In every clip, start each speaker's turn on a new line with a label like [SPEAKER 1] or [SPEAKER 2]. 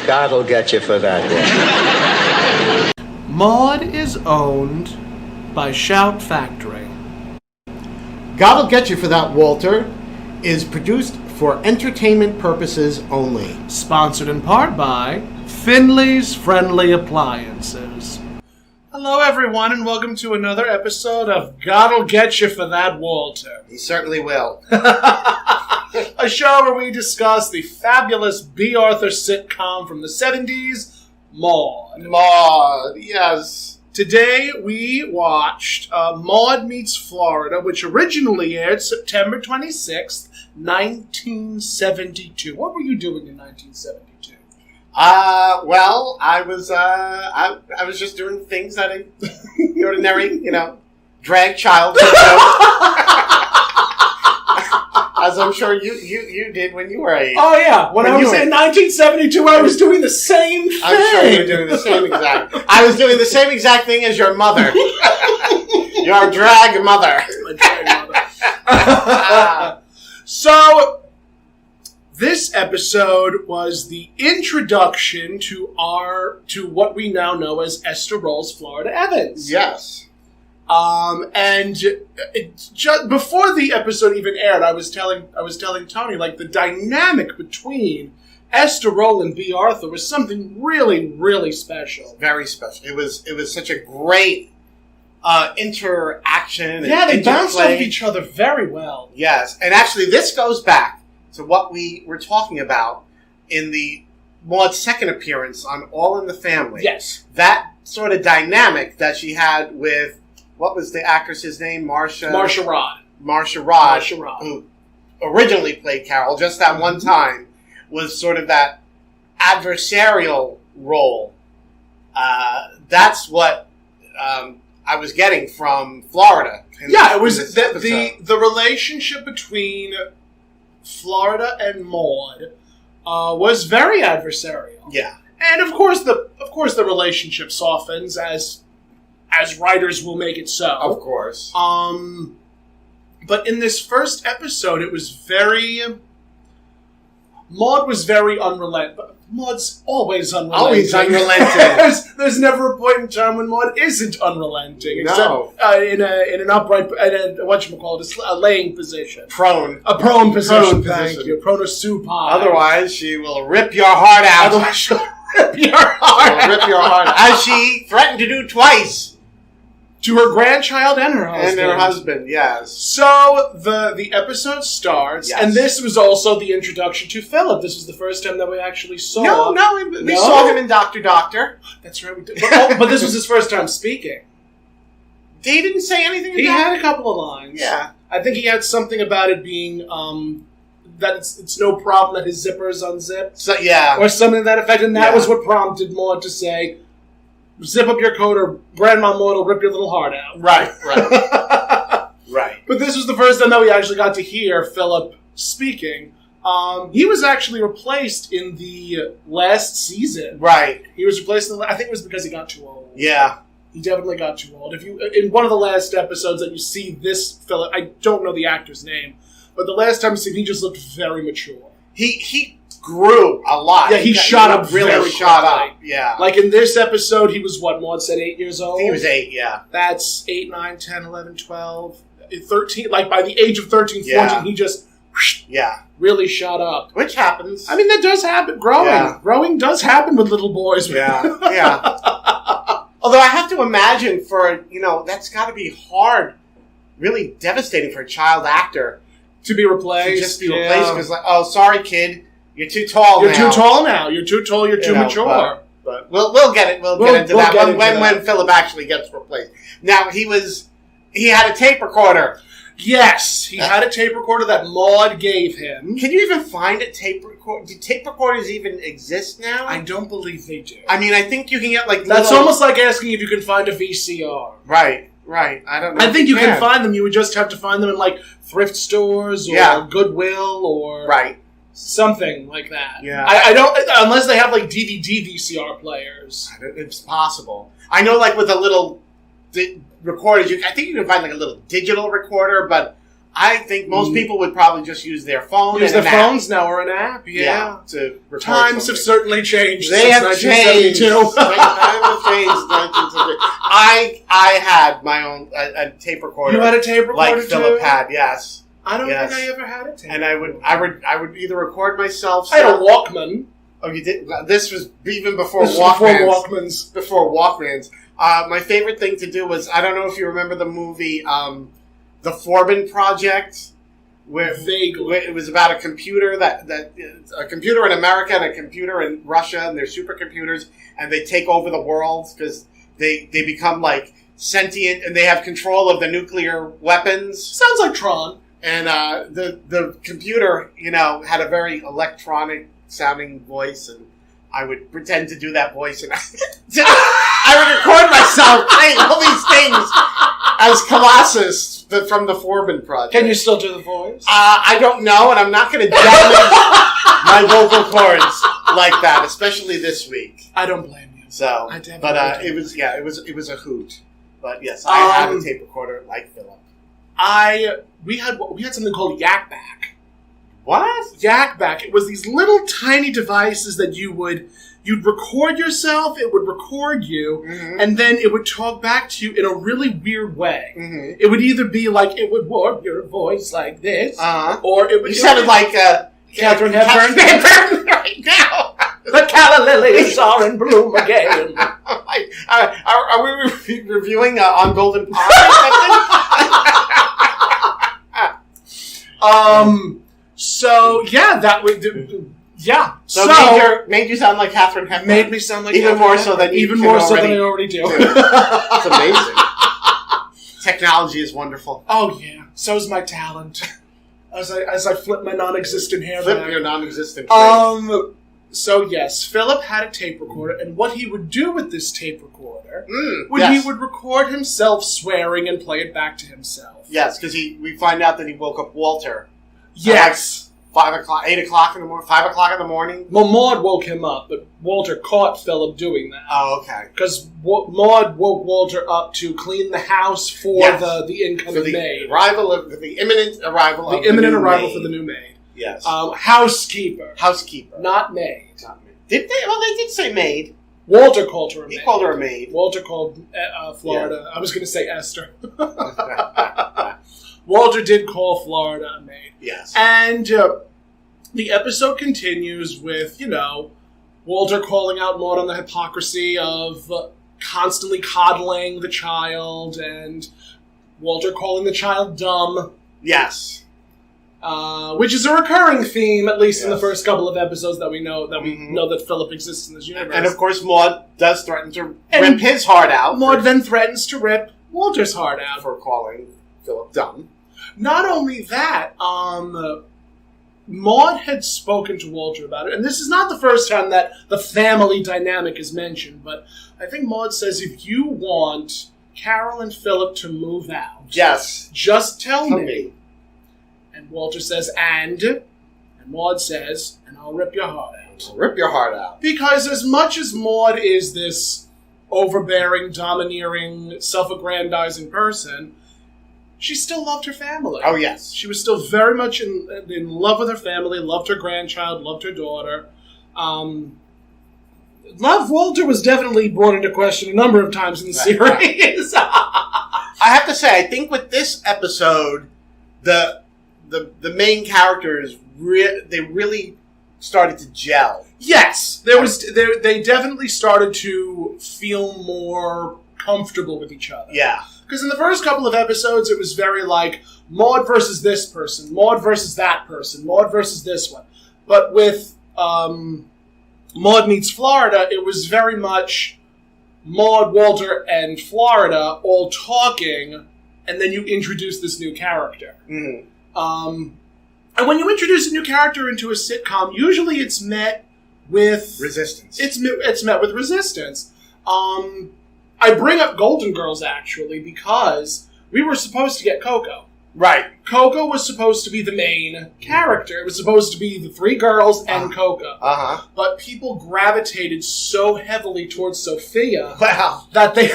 [SPEAKER 1] God'll get you for that one.
[SPEAKER 2] Maude is owned by Shout Factory.
[SPEAKER 3] God'll Get You for That, Walter is produced for entertainment purposes only.
[SPEAKER 2] Sponsored in part by Finley's Friendly Appliances. Hello, everyone, and welcome to another episode of God'll Get You for That, Walter.
[SPEAKER 3] He certainly will.
[SPEAKER 2] A show where we discuss the fabulous B. Arthur sitcom from the 70s, Maude.
[SPEAKER 3] Maude, yes.
[SPEAKER 2] Today we watched Maude Meets Florida, which originally aired September 26th, 1972. What were you doing in 1972?
[SPEAKER 3] Well, I was just doing things that the ordinary, drag child would do. As I'm sure you did when you were 8.
[SPEAKER 2] Oh, yeah. When I was in 1972, I was doing the same thing.
[SPEAKER 3] I'm sure you were doing the same exact. I was doing the same exact thing as your mother. Your drag mother.
[SPEAKER 2] My drag mother. So, this episode was the introduction to what we now know as Esther Rolls Florida Evans.
[SPEAKER 3] Yes.
[SPEAKER 2] And just before the episode even aired, I was telling Tony, like, the dynamic between Esther Roll and B. Arthur was something really, really special.
[SPEAKER 3] Very special. It was such a great interaction.
[SPEAKER 2] Yeah, they bounced off
[SPEAKER 3] interplay.
[SPEAKER 2] each other very well.
[SPEAKER 3] Yes, and actually, this goes back to what we were talking about in the Maude's second appearance on All in the Family.
[SPEAKER 2] Yes,
[SPEAKER 3] that sort of dynamic that she had with. What was the actress's name? Marcia Rod, who originally played Carol, just that one time, was sort of that adversarial role. That's what I was getting from Florida.
[SPEAKER 2] It was the relationship between Florida and Maude was very adversarial.
[SPEAKER 3] Yeah,
[SPEAKER 2] and of course the relationship softens as writers will make it so.
[SPEAKER 3] Of course.
[SPEAKER 2] But in this first episode, it was Maude was very unrelenting. Maude's always unrelenting.
[SPEAKER 3] Always unrelenting.
[SPEAKER 2] There's never a point in time when Maude isn't unrelenting.
[SPEAKER 3] No.
[SPEAKER 2] Except in an upright, a laying position.
[SPEAKER 3] A
[SPEAKER 2] prone position. Thank you. Prone or supine.
[SPEAKER 3] Otherwise, she will rip your heart out.
[SPEAKER 2] Otherwise, she'll rip your heart out.
[SPEAKER 3] As she threatened to do twice.
[SPEAKER 2] To her grandchild and her husband.
[SPEAKER 3] And her husband, yes.
[SPEAKER 2] So, the episode starts,
[SPEAKER 3] yes.
[SPEAKER 2] and this was also the introduction to Philip. This was the first time that we actually saw...
[SPEAKER 3] We saw him in Dr. Doctor.
[SPEAKER 2] That's right, we did. But this was his first time speaking.
[SPEAKER 3] He didn't say anything about it?
[SPEAKER 2] He had a couple of lines.
[SPEAKER 3] Yeah.
[SPEAKER 2] I think he had something about it being, that it's no problem that his zipper is unzipped.
[SPEAKER 3] So, yeah.
[SPEAKER 2] Or something to that effect, and that was what prompted Maude to say... Zip up your coat or Grandma Maude will rip your little heart out.
[SPEAKER 3] Right. Right.
[SPEAKER 2] But this was the first time that we actually got to hear Philip speaking. He was actually replaced in the last season.
[SPEAKER 3] Right.
[SPEAKER 2] He was replaced I think it was because he got too old.
[SPEAKER 3] Yeah.
[SPEAKER 2] He definitely got too old. In one of the last episodes that you see this Philip, I don't know the actor's name, but the last time you see him, he just looked very mature.
[SPEAKER 3] He grew a lot.
[SPEAKER 2] Yeah, he shot up really
[SPEAKER 3] shot
[SPEAKER 2] quickly.
[SPEAKER 3] up. Yeah.
[SPEAKER 2] Like in this episode, he was what Maude said, 8 years old?
[SPEAKER 3] He was 8, yeah.
[SPEAKER 2] That's 8, 9, 10, 11, 12, 13. Like by the age of 13, 14, he just really shot up.
[SPEAKER 3] Which happens.
[SPEAKER 2] I mean, that does happen. Growing does happen with little boys.
[SPEAKER 3] Yeah. Although I have to imagine that's got to be hard, really devastating for a child actor.
[SPEAKER 2] To be replaced.
[SPEAKER 3] To just be replaced because, oh, sorry, kid. You're too tall now.
[SPEAKER 2] You're too tall now. You're too tall. You're too mature.
[SPEAKER 3] But we'll get it. We'll get into that when Philip actually gets replaced. Now, he had a tape recorder.
[SPEAKER 2] Yes, he had a tape recorder that Maude gave him.
[SPEAKER 3] Can you even find a tape recorder? Do tape recorders even exist now?
[SPEAKER 2] I don't believe they do.
[SPEAKER 3] I mean, I think you can get
[SPEAKER 2] That's almost like asking if you can find a VCR.
[SPEAKER 3] Right. I don't know.
[SPEAKER 2] I think you can find them. You would just have to find them in like thrift stores or Goodwill or something like that.
[SPEAKER 3] Yeah.
[SPEAKER 2] I don't unless they have like DVD VCR players.
[SPEAKER 3] It's possible. I know, like with a little recorders, I think you can find like a little digital recorder, but I think most people would probably just use their phone.
[SPEAKER 2] Use their phones now or an app,
[SPEAKER 3] to record
[SPEAKER 2] Times have certainly changed
[SPEAKER 3] They have
[SPEAKER 2] since
[SPEAKER 3] changed.
[SPEAKER 2] 1972.
[SPEAKER 3] Times have changed. 1972. I had my own a tape recorder.
[SPEAKER 2] You had a tape recorder
[SPEAKER 3] like Philip had, yes.
[SPEAKER 2] I don't think I ever had a tape.
[SPEAKER 3] And I would either record myself.
[SPEAKER 2] I had a Walkman.
[SPEAKER 3] Oh, you did? This was even before
[SPEAKER 2] Walkmans.
[SPEAKER 3] Before Walkmans. My favorite thing to do was, I don't know if you remember the movie, The Forbin Project, where it was about a computer a computer in America and a computer in Russia, and they're supercomputers, and they take over the world because they become like sentient and they have control of the nuclear weapons.
[SPEAKER 2] Sounds like Tron.
[SPEAKER 3] And the computer, had a very electronic sounding voice, and I would pretend to do that voice, and I would record myself saying all these things as Colossus from the Forbin Project.
[SPEAKER 2] Can you still do the voice?
[SPEAKER 3] I don't know, and I'm not going to damage my vocal cords like that, especially this week.
[SPEAKER 2] I don't blame you.
[SPEAKER 3] So, but it was a hoot. But yes, I had a tape recorder like Philip.
[SPEAKER 2] We had something called Yak Back.
[SPEAKER 3] What?
[SPEAKER 2] Yak Back. It was these little tiny devices that you'd record yourself, it would record you, and then it would talk back to you in a really weird way. Mm-hmm. It would either be like, it would warp your voice like this, or it would...
[SPEAKER 3] You sounded like
[SPEAKER 2] Catherine Hepburn
[SPEAKER 3] right now.
[SPEAKER 2] The calla lilies are in bloom again.
[SPEAKER 3] Are we reviewing On Golden Pond or something?
[SPEAKER 2] So yeah, that would yeah.
[SPEAKER 3] So made you sound like Catherine Hepburn.
[SPEAKER 2] Made me sound like
[SPEAKER 3] even more so than
[SPEAKER 2] I already do.
[SPEAKER 3] That's amazing. Technology is wonderful.
[SPEAKER 2] Oh yeah, so is my talent. As I flip my non-existent hair.
[SPEAKER 3] Flip your non-existent hair.
[SPEAKER 2] So yes, Philip had a tape recorder, and what he would do with this tape recorder he would record himself swearing and play it back to himself.
[SPEAKER 3] Yes, because we find out that he woke up Walter.
[SPEAKER 2] Yes.
[SPEAKER 3] 5 o'clock, 8 o'clock in the morning, 5 o'clock in the morning.
[SPEAKER 2] Well, Maude woke him up, but Walter caught Philip doing that.
[SPEAKER 3] Oh, okay.
[SPEAKER 2] Because Maude woke Walter up to clean the house for the incoming maid.
[SPEAKER 3] The imminent arrival
[SPEAKER 2] for the new maid.
[SPEAKER 3] Yes.
[SPEAKER 2] Housekeeper. Not maid.
[SPEAKER 3] Did they? Well, they did say maid.
[SPEAKER 2] Walter called her a maid.
[SPEAKER 3] He called her a maid.
[SPEAKER 2] Walter called Florida. Yeah. I was going to say Esther. Walter did call Florida a maid.
[SPEAKER 3] Yes.
[SPEAKER 2] And the episode continues with, Walter calling out Maude on the hypocrisy of constantly coddling the child, and Walter calling the child dumb.
[SPEAKER 3] Yes.
[SPEAKER 2] Which is a recurring theme, at least in the first couple of episodes that we know that Philip exists in this universe.
[SPEAKER 3] And of course, Maude does threaten to rip his heart out.
[SPEAKER 2] Maude then threatens to rip Walter's heart out
[SPEAKER 3] for calling Philip dumb.
[SPEAKER 2] Not only that, Maude had spoken to Walter about it, and this is not the first time that the family dynamic is mentioned, but I think Maude says, if you want Carol and Philip to move out, just tell me. And Walter says, and Maude says, and I'll rip your heart out.
[SPEAKER 3] I'll rip your heart out.
[SPEAKER 2] Because as much as Maude is this overbearing, domineering, self-aggrandizing person, she still loved her family.
[SPEAKER 3] Oh, yes.
[SPEAKER 2] She was still very much in love with her family, loved her grandchild, loved her daughter. Love Walter was definitely brought into question a number of times in the series.
[SPEAKER 3] I have to say, I think with this episode, the main characters, they really started to gel.
[SPEAKER 2] Yes. They definitely started to feel more comfortable with each other.
[SPEAKER 3] Yeah.
[SPEAKER 2] Because in the first couple of episodes, it was very like, Maude versus this person, Maude versus that person, Maude versus this one. But with Maude Meets Florida, it was very much Maude, Walter, and Florida all talking, and then you introduce this new character. Mm-hmm. And when you introduce a new character into a sitcom, usually it's met with...
[SPEAKER 3] resistance.
[SPEAKER 2] It's met with resistance. I bring up Golden Girls, actually, because we were supposed to get Coco.
[SPEAKER 3] Right.
[SPEAKER 2] Coco was supposed to be the main character. It was supposed to be the three girls and Coco. Uh-huh. But people gravitated so heavily towards Sophia that they...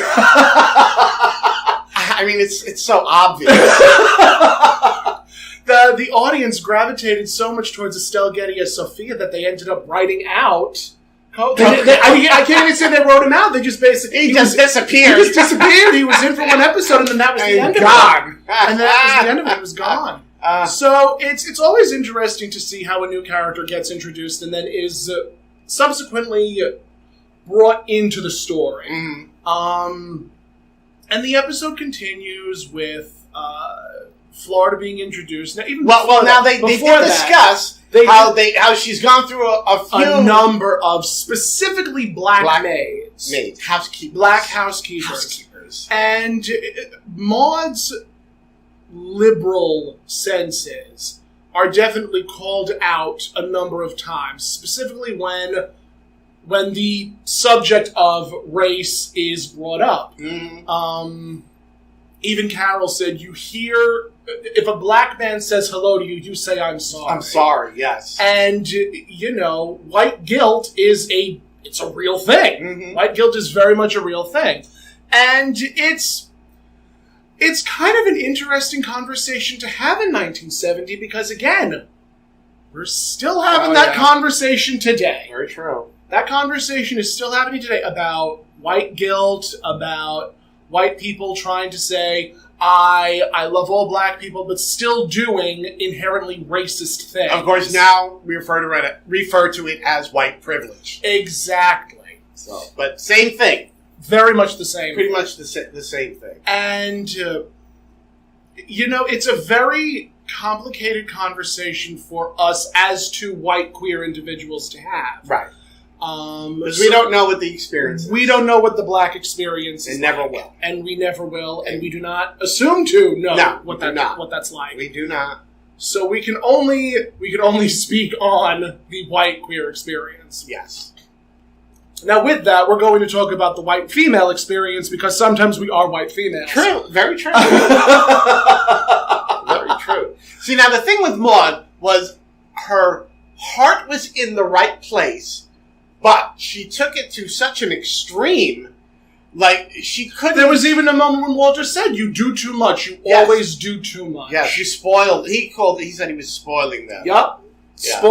[SPEAKER 3] I mean, it's so obvious.
[SPEAKER 2] the audience gravitated so much towards Estelle Getty as Sophia that they ended up writing out. I can't even say they wrote him out. They just basically
[SPEAKER 3] he just disappeared.
[SPEAKER 2] He just disappeared. He was in for one episode, and then that was the end of it. And that was the end of it. He was gone. So it's always interesting to see how a new character gets introduced and then is subsequently brought into the story. And the episode continues with Florida being introduced. Now, even
[SPEAKER 3] now they did discuss how she's gone through a
[SPEAKER 2] number of specifically black maids,
[SPEAKER 3] housekeepers,
[SPEAKER 2] black housekeepers, and Maude's liberal senses are definitely called out a number of times, specifically when the subject of race is brought up. Even Carol said, you hear, if a black man says hello to you, you say, I'm sorry.
[SPEAKER 3] I'm sorry, yes.
[SPEAKER 2] And, white guilt it's a real thing. White guilt is very much a real thing. And it's kind of an interesting conversation to have in 1970 because, again, we're still having that conversation today.
[SPEAKER 3] Very true.
[SPEAKER 2] That conversation is still happening today about white guilt, about white people trying to say, I love all black people, but still doing inherently racist things.
[SPEAKER 3] Of course, now we refer to it as white privilege.
[SPEAKER 2] Exactly.
[SPEAKER 3] So, but same thing.
[SPEAKER 2] Very much the same.
[SPEAKER 3] Pretty much the same thing.
[SPEAKER 2] And, it's a very complicated conversation for us as two white queer individuals to have.
[SPEAKER 3] Right. Because we don't know what the experience is.
[SPEAKER 2] We don't know what the black experience is.
[SPEAKER 3] And never will.
[SPEAKER 2] And we never will. And we do not assume to know what that's like.
[SPEAKER 3] We do not.
[SPEAKER 2] So we can only speak on the white queer experience.
[SPEAKER 3] Yes.
[SPEAKER 2] Now with that, we're going to talk about the white female experience because sometimes we are white females.
[SPEAKER 3] True. Very true. Very true. See, now the thing with Maude was her heart was in the right place, but she took it to such an extreme, like she couldn't.
[SPEAKER 2] There was even a moment when Walter said, "You do too much. You always do too much."
[SPEAKER 3] Yeah, she spoiled. He said he was spoiling them.
[SPEAKER 2] Yup. Yeah.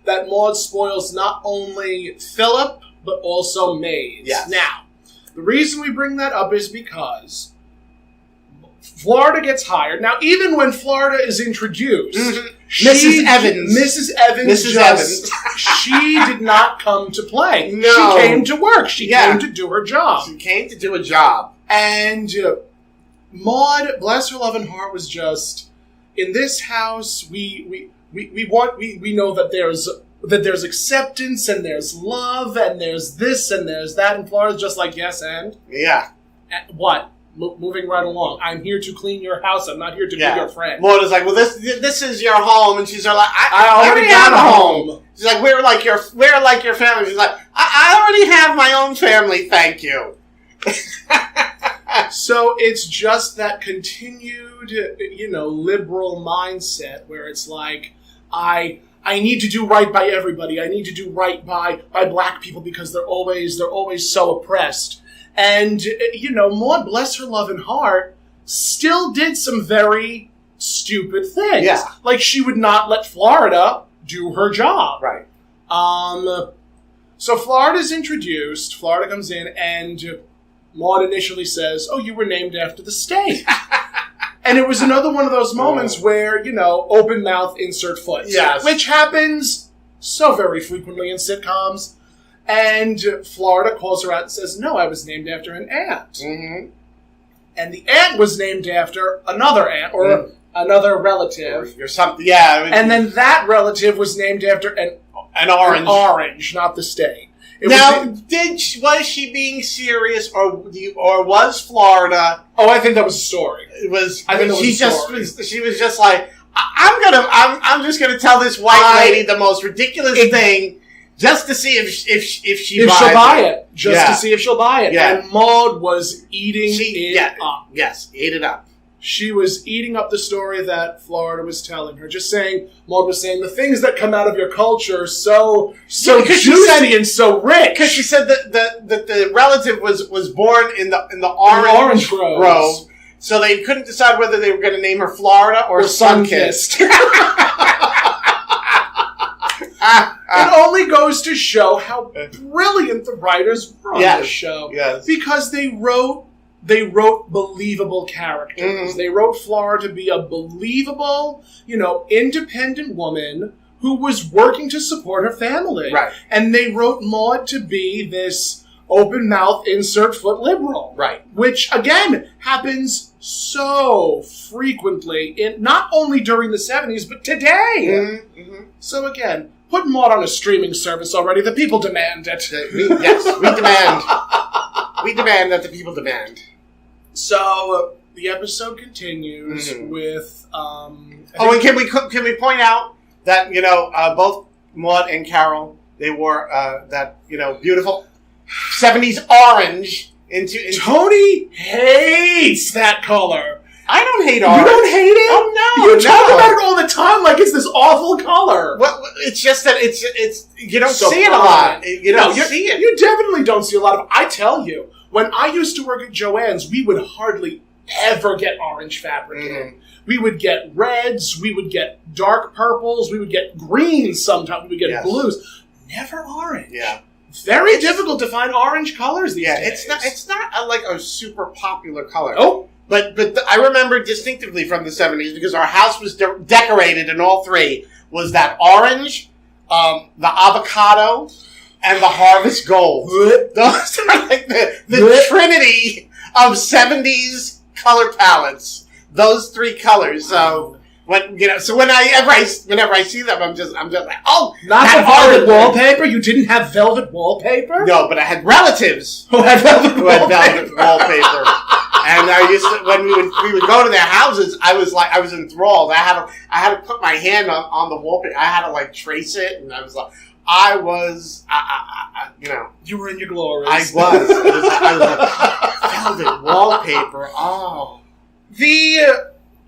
[SPEAKER 2] That Maude spoils not only Philip but also maids.
[SPEAKER 3] Yes.
[SPEAKER 2] Now, the reason we bring that up is because Florida gets hired. Now, even when Florida is introduced,
[SPEAKER 3] Mrs. Evans,
[SPEAKER 2] she did not come to play.
[SPEAKER 3] No.
[SPEAKER 2] She came to work. She came to do her job.
[SPEAKER 3] She came to do a job.
[SPEAKER 2] And Maude, bless her loving heart, was just, in this house, we know that there's acceptance and there's love and there's this and there's that. And Florida's just like, yes, and?
[SPEAKER 3] Yeah.
[SPEAKER 2] What? Moving right along. I'm here to clean your house. I'm not here to be your friend.
[SPEAKER 3] Maude is like, well, this is your home, and she's like,
[SPEAKER 2] I already got a home.
[SPEAKER 3] She's like, we're like your family. She's like, I already have my own family. Thank you.
[SPEAKER 2] So it's just that continued, liberal mindset where it's like, I need to do right by everybody. I need to do right by black people because they're always so oppressed. And, Maude, bless her loving heart, still did some very stupid things.
[SPEAKER 3] Yeah.
[SPEAKER 2] Like, she would not let Florida do her job.
[SPEAKER 3] Right.
[SPEAKER 2] So Florida's introduced, Florida comes in, and Maude initially says, oh, you were named after the state. And it was another one of those moments where, open mouth, insert foot.
[SPEAKER 3] Yes.
[SPEAKER 2] Which happens so very frequently in sitcoms. And Florida calls her out and says, no, I was named after an aunt.
[SPEAKER 3] Mm-hmm.
[SPEAKER 2] And the aunt was named after another aunt or another relative.
[SPEAKER 3] Or something, yeah.
[SPEAKER 2] And then that relative was named after an
[SPEAKER 3] orange.
[SPEAKER 2] An orange, not the state.
[SPEAKER 3] Was she being serious, or was Florida?
[SPEAKER 2] Oh, I think that was a story.
[SPEAKER 3] It was.
[SPEAKER 2] I think that was a story.
[SPEAKER 3] She was just like, I'm just gonna tell this white lady the most ridiculous thing. Just to see if she'll buy it.
[SPEAKER 2] To see if she'll buy it.
[SPEAKER 3] Yeah.
[SPEAKER 2] And Maude was eating it up.
[SPEAKER 3] Yes, ate it up.
[SPEAKER 2] She was eating up the story that Florida was telling her. Just saying, Maude was saying, the things that come out of your culture are so juicy and so rich.
[SPEAKER 3] Because she said that the relative was born in the orange grove. So they couldn't decide whether they were going to name her Florida or Sunkissed.
[SPEAKER 2] It only goes to show how brilliant the writers were on this show.
[SPEAKER 3] Yes.
[SPEAKER 2] Because they wrote believable characters.
[SPEAKER 3] Mm-hmm.
[SPEAKER 2] They wrote Flora to be a believable, independent woman who was working to support her family.
[SPEAKER 3] Right.
[SPEAKER 2] And they wrote Maude to be this open-mouth, insert-foot liberal.
[SPEAKER 3] Right.
[SPEAKER 2] Which, again, happens so frequently, not only during the 70s, but today.
[SPEAKER 3] Mm-hmm. Mm-hmm.
[SPEAKER 2] So again, put Maude on a streaming service already. The people demand it.
[SPEAKER 3] Yes, we demand. We demand that the people demand.
[SPEAKER 2] So the episode continues with.
[SPEAKER 3] And can we point out that both Maude and Carol, they wore that beautiful 70s orange into
[SPEAKER 2] Toni hates that color.
[SPEAKER 3] I don't hate orange.
[SPEAKER 2] You don't hate it?
[SPEAKER 3] Oh no!
[SPEAKER 2] You talk about it all the time like it's this awful color.
[SPEAKER 3] Well, it's just that it's you don't
[SPEAKER 2] So
[SPEAKER 3] see it a lot. You don't
[SPEAKER 2] you
[SPEAKER 3] see it.
[SPEAKER 2] You definitely don't see a lot of it. I tell you, when I used to work at Joann's, we would hardly ever get orange fabric in. We would get reds, we would get dark purples, we would get greens sometimes, we would get blues. Never orange.
[SPEAKER 3] Yeah.
[SPEAKER 2] Very difficult to find orange colors these days.
[SPEAKER 3] It's not like a super popular color.
[SPEAKER 2] Oh.
[SPEAKER 3] But I remember distinctively from the 70s, because our house was decorated in all three, was that orange, the avocado, and the harvest gold. Those are like the trinity of 70s color palettes. Those three colors. So whenever I see them, I'm just like, oh,
[SPEAKER 2] not the velvet wallpaper. You didn't have velvet wallpaper?
[SPEAKER 3] No, but I had relatives
[SPEAKER 2] who had velvet
[SPEAKER 3] wallpaper. And I used to, when we would go to their houses, I was enthralled. I had to put my hand on the wallpaper. I had to trace it, and I was like,
[SPEAKER 2] you were in your glory.
[SPEAKER 3] I was. I was like, velvet wallpaper. Oh.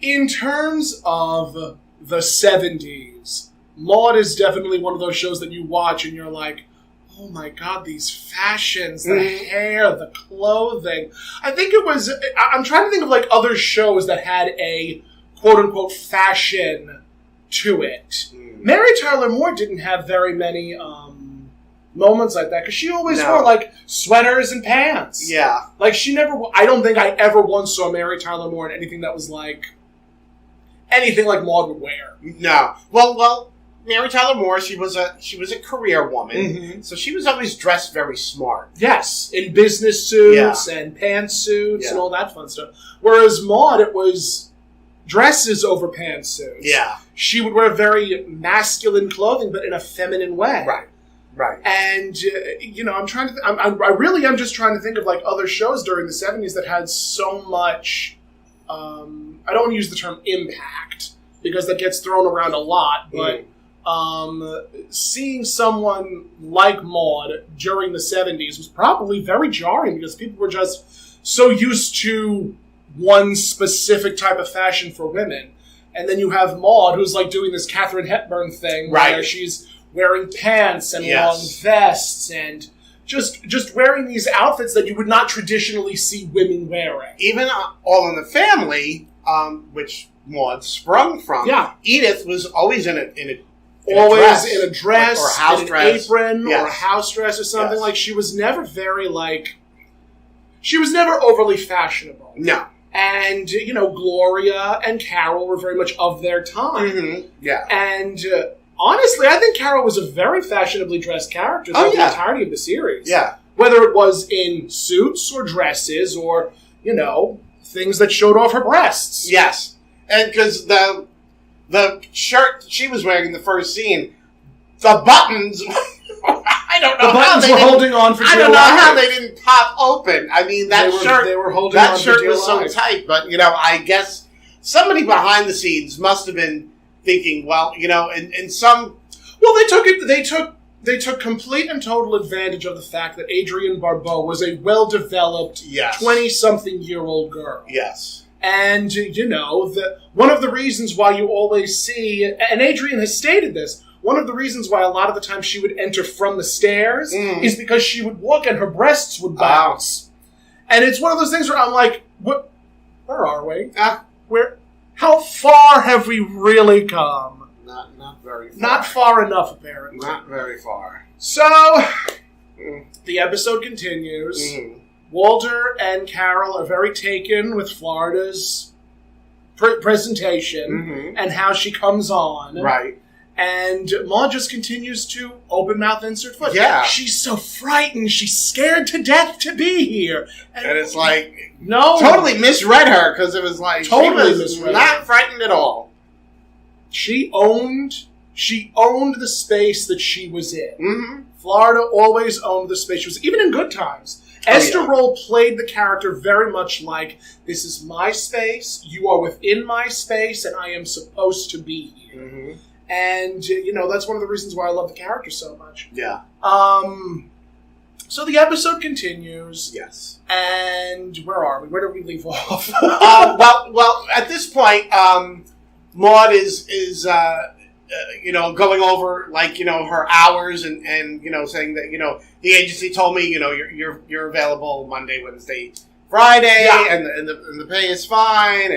[SPEAKER 2] In terms of the 70s, Maude is definitely one of those shows that you watch and you're like, oh my god, these fashions, the hair, the clothing. I think it was, I'm trying to think of other shows that had a quote-unquote fashion to it. Mary Tyler Moore didn't have very many moments like that because she always wore sweaters and pants.
[SPEAKER 3] Yeah.
[SPEAKER 2] I don't think I ever once saw Mary Tyler Moore in anything that was anything like Maude would wear.
[SPEAKER 3] No. Well, Mary Tyler Moore, she was a career woman, so she was always dressed very smart.
[SPEAKER 2] Yes, in business suits and pantsuits and all that fun stuff. Whereas Maude, it was dresses over pantsuits.
[SPEAKER 3] Yeah.
[SPEAKER 2] She would wear very masculine clothing, but in a feminine way.
[SPEAKER 3] Right.
[SPEAKER 2] And I'm trying to. I really am just trying to think of other shows during the 70s that had so much. I don't want to use the term impact because that gets thrown around a lot, but. Seeing someone like Maude during the 70s was probably very jarring because people were just so used to one specific type of fashion for women. And then you have Maude, who's doing this Katharine Hepburn thing where she's wearing pants and long vests and just wearing these outfits that you would not traditionally see women wearing.
[SPEAKER 3] Even All in the Family, which Maude sprung from, Edith was always in a
[SPEAKER 2] always in a dress,
[SPEAKER 3] or a house
[SPEAKER 2] in
[SPEAKER 3] dress.
[SPEAKER 2] an apron, or a house dress or something. She was never very she was never overly fashionable.
[SPEAKER 3] No.
[SPEAKER 2] And, Gloria and Carol were very much of their time.
[SPEAKER 3] Mm-hmm. Yeah.
[SPEAKER 2] And, honestly, I think Carol was a very fashionably dressed character throughout the entirety of the series.
[SPEAKER 3] Yeah.
[SPEAKER 2] Whether it was in suits or dresses or, things that showed off her breasts.
[SPEAKER 3] Yes. And because the shirt she was wearing in the first scene, the buttons, I don't know how they
[SPEAKER 2] were holding on for dear life.
[SPEAKER 3] I don't know how they didn't pop open. I mean,
[SPEAKER 2] they were holding on for dear life.
[SPEAKER 3] Was so tight, but, I guess somebody behind the scenes must have been thinking, well, in some...
[SPEAKER 2] Well, they took complete and total advantage of the fact that Adrienne Barbeau was a well-developed 20-something-year-old girl.
[SPEAKER 3] Yes.
[SPEAKER 2] And, one of the reasons why you always see, and Adrienne has stated this, one of the reasons why a lot of the time she would enter from the stairs is because she would walk and her breasts would bounce. And it's one of those things where I'm like, what where are we? How far have we really come?
[SPEAKER 3] Not very far.
[SPEAKER 2] Not far enough, apparently.
[SPEAKER 3] Not very far.
[SPEAKER 2] So, the episode continues.
[SPEAKER 3] Mm-hmm.
[SPEAKER 2] Walter and Carol are very taken with Florida's presentation and how she comes on.
[SPEAKER 3] Right.
[SPEAKER 2] And Maude just continues to open mouth insert foot.
[SPEAKER 3] Yeah.
[SPEAKER 2] She's so frightened. She's scared to death to be here.
[SPEAKER 3] And it's like...
[SPEAKER 2] No.
[SPEAKER 3] Totally misread her, because it was like...
[SPEAKER 2] Totally
[SPEAKER 3] she was
[SPEAKER 2] misread
[SPEAKER 3] not
[SPEAKER 2] her.
[SPEAKER 3] frightened at all.
[SPEAKER 2] She owned the space that she was in.
[SPEAKER 3] Mm-hmm.
[SPEAKER 2] Florida always owned the space she was in, even in good times. Esther Roll played the character very much like, this is my space, you are within my space, and I am supposed to be here.
[SPEAKER 3] Mm-hmm.
[SPEAKER 2] And, that's one of the reasons why I love the character so much.
[SPEAKER 3] Yeah.
[SPEAKER 2] So the episode continues.
[SPEAKER 3] Yes.
[SPEAKER 2] And where are we? Where did we leave off?
[SPEAKER 3] Well, at this point, Maude is going over her hours and saying that the agency told me you're available Monday, Wednesday, Friday, and the pay is fine,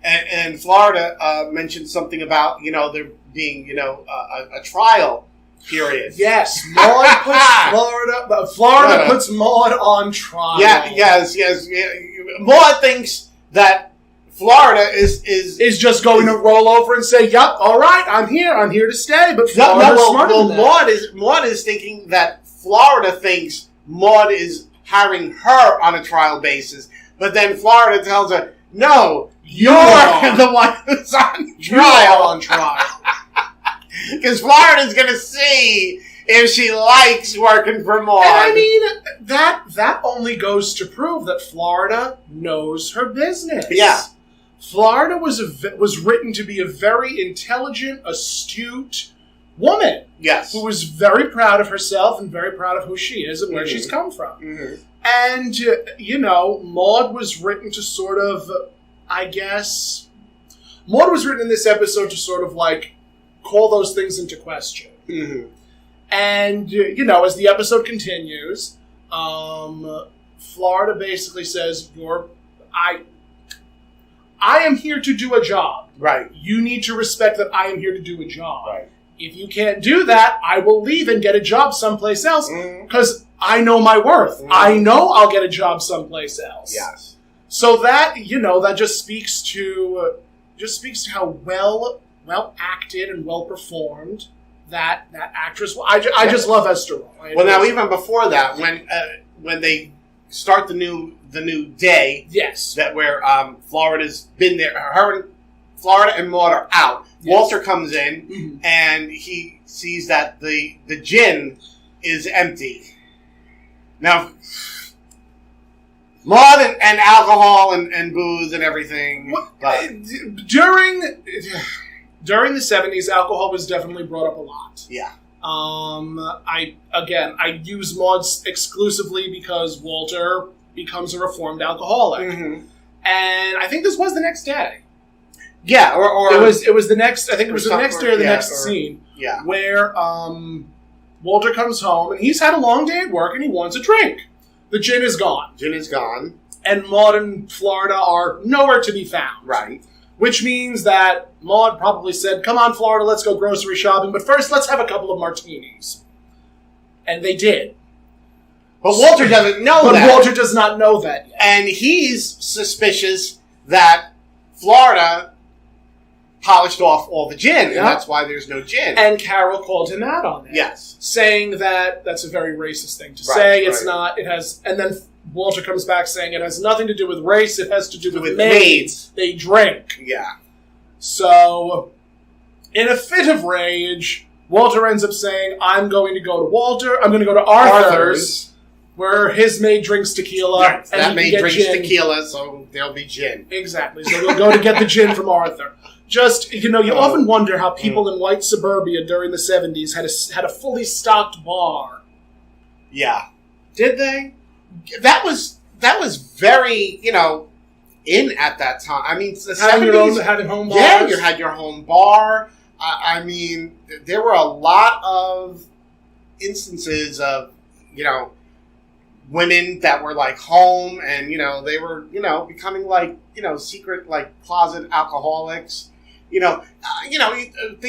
[SPEAKER 3] and Florida mentioned something about there being a trial period.
[SPEAKER 2] Yes, Florida puts Maude on trial.
[SPEAKER 3] Yes. Maude thinks that Florida is
[SPEAKER 2] just going to roll over and say, "Yep, all right, I'm here to stay." But Florida's smarter than that.
[SPEAKER 3] Maude is thinking that Florida thinks Maude is hiring her on a trial basis, but then Florida tells her, "No, you're the one who's on trial." Because Florida's going to see if she likes working for Maude.
[SPEAKER 2] And I mean, that only goes to prove that Florida knows her business.
[SPEAKER 3] Yeah.
[SPEAKER 2] Florida was written to be a very intelligent, astute woman.
[SPEAKER 3] Yes.
[SPEAKER 2] Who was very proud of herself and very proud of who she is and where she's come from.
[SPEAKER 3] Mm-hmm.
[SPEAKER 2] And, Maude was written to sort of, Maude was written in this episode to sort of call those things into question.
[SPEAKER 3] Mm-hmm.
[SPEAKER 2] And, as the episode continues, Florida basically says, I am here to do a job.
[SPEAKER 3] Right.
[SPEAKER 2] You need to respect that I am here to do a job.
[SPEAKER 3] Right.
[SPEAKER 2] If you can't do that, I will leave and get a job someplace else because I know my worth. I know I'll get a job someplace else.
[SPEAKER 3] Yes.
[SPEAKER 2] So that, that just speaks to how well acted and well performed that actress. I just love Esther Roll.
[SPEAKER 3] Well, now even before that, when they start the new day,
[SPEAKER 2] yes,
[SPEAKER 3] that where Florida's been there, Florida and Maude are out. Yes. Walter comes in and he sees that the gin is empty. Now, Maude and alcohol and booze and everything.
[SPEAKER 2] During the 70s, alcohol was definitely brought up a lot.
[SPEAKER 3] Yeah.
[SPEAKER 2] I use Maude exclusively because Walter becomes a reformed alcoholic. Mm-hmm. And I think this was the next day.
[SPEAKER 3] Yeah, or
[SPEAKER 2] it was the next. I think it was the next day or the next scene.
[SPEAKER 3] Yeah,
[SPEAKER 2] where Walter comes home and he's had a long day at work and he wants a drink. The gin is gone. And Maude and Florida are nowhere to be found.
[SPEAKER 3] Right.
[SPEAKER 2] Which means that Maude probably said, "Come on, Florida, let's go grocery shopping, but first let's have a couple of martinis." And they did.
[SPEAKER 3] But Walter doesn't know that.
[SPEAKER 2] But Walter does not know that yet.
[SPEAKER 3] And he's suspicious that Florida polished off all the gin, and that's why there's no gin.
[SPEAKER 2] And Carol called him out on that.
[SPEAKER 3] Yes.
[SPEAKER 2] Saying that that's a very racist thing to say. It's not. It has. And then Walter comes back saying it has nothing to do with race. It has to do with maids. They drink.
[SPEAKER 3] Yeah.
[SPEAKER 2] So, in a fit of rage, Walter ends up saying, I'm going to go to Arthur's, where his maid drinks tequila.
[SPEAKER 3] Right. And that maid drinks tequila, so there'll be gin.
[SPEAKER 2] Exactly. So we'll go to get the gin from Arthur. Just, you often wonder how people in white suburbia during the 70s had a fully stocked bar.
[SPEAKER 3] Yeah.
[SPEAKER 2] Did they?
[SPEAKER 3] That was very, in at that time. I mean, the
[SPEAKER 2] having home bars.
[SPEAKER 3] Yeah, you had your home bar. I mean, there were a lot of instances of, women that were like home, and they were becoming like secret like closet alcoholics. Think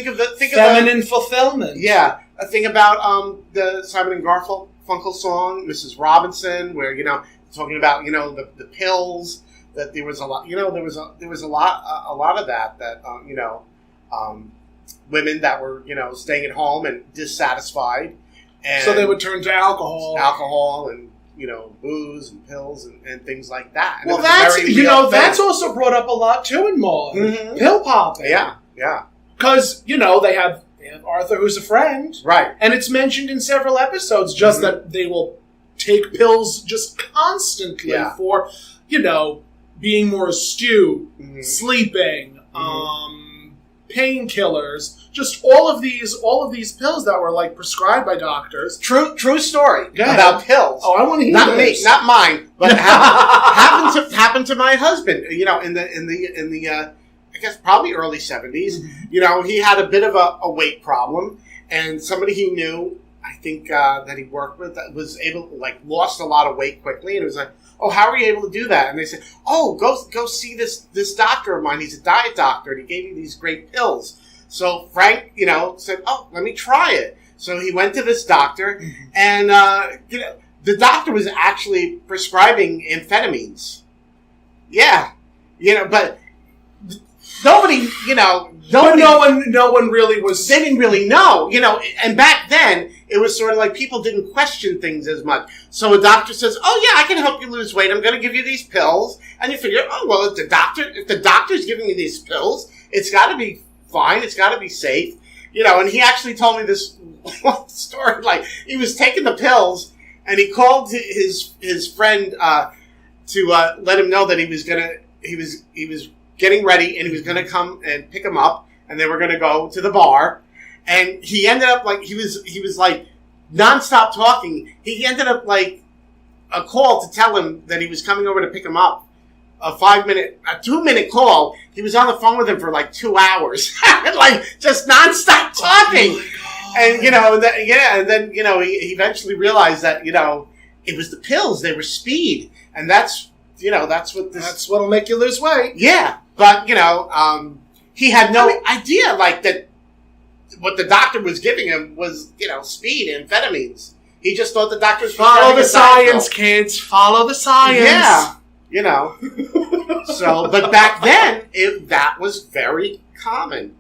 [SPEAKER 3] of
[SPEAKER 2] feminine fulfillment.
[SPEAKER 3] Yeah, think about the Simon and Garfunkel song, Mrs. Robinson, where talking about the pills. That there was a lot, there was a lot of that women that were staying at home and dissatisfied, and
[SPEAKER 2] so they would turn to alcohol
[SPEAKER 3] and booze and pills and things like that. And
[SPEAKER 2] well, that's also brought up a lot too in Maude.
[SPEAKER 3] Mm-hmm.
[SPEAKER 2] Pill popping.
[SPEAKER 3] Yeah.
[SPEAKER 2] Because they have Arthur, who's a friend,
[SPEAKER 3] right?
[SPEAKER 2] And it's mentioned in several episodes just that they will take pills just constantly for being more astute, sleeping, painkillers, just all of these pills that were like prescribed by doctors.
[SPEAKER 3] True story about pills.
[SPEAKER 2] Oh, I want to hear
[SPEAKER 3] not
[SPEAKER 2] this.
[SPEAKER 3] me, not mine, but happened to my husband. In the I guess probably early 70s. He had a bit of a weight problem, and somebody he knew, I think that he worked with, was able lost a lot of weight quickly, and it was like, oh, how are you able to do that? And they said, oh, go see this doctor of mine. He's a diet doctor, and he gave me these great pills. So Frank, said, oh, let me try it. So he went to this doctor, and the doctor was actually prescribing amphetamines. Yeah, but nobody,
[SPEAKER 2] But no one really was.
[SPEAKER 3] They didn't really know, And back then, it was sort of like people didn't question things as much. So a doctor says, "Oh yeah, I can help you lose weight. I'm going to give you these pills." And you figure, "Oh well, if the doctor's giving me these pills, it's got to be fine. It's got to be safe." And he actually told me this story. Like he was taking the pills, and he called his friend to let him know that he was getting ready, and he was going to come and pick him up, and they were going to go to the bar. And he ended up he was like nonstop talking. He ended up like a call to tell him that he was coming over to pick him up. A 2-minute call. He was on the phone with him for like 2 hours, just nonstop talking.
[SPEAKER 2] Oh
[SPEAKER 3] and then he eventually realized that it was the pills. They were speed, and that's
[SPEAKER 2] what'll make you lose weight.
[SPEAKER 3] Yeah, but he had no idea that what the doctor was giving him was speed, amphetamines. He just thought the doctor was
[SPEAKER 2] follow the science, kids. Follow the science.
[SPEAKER 3] Yeah, So, but back then that was very common.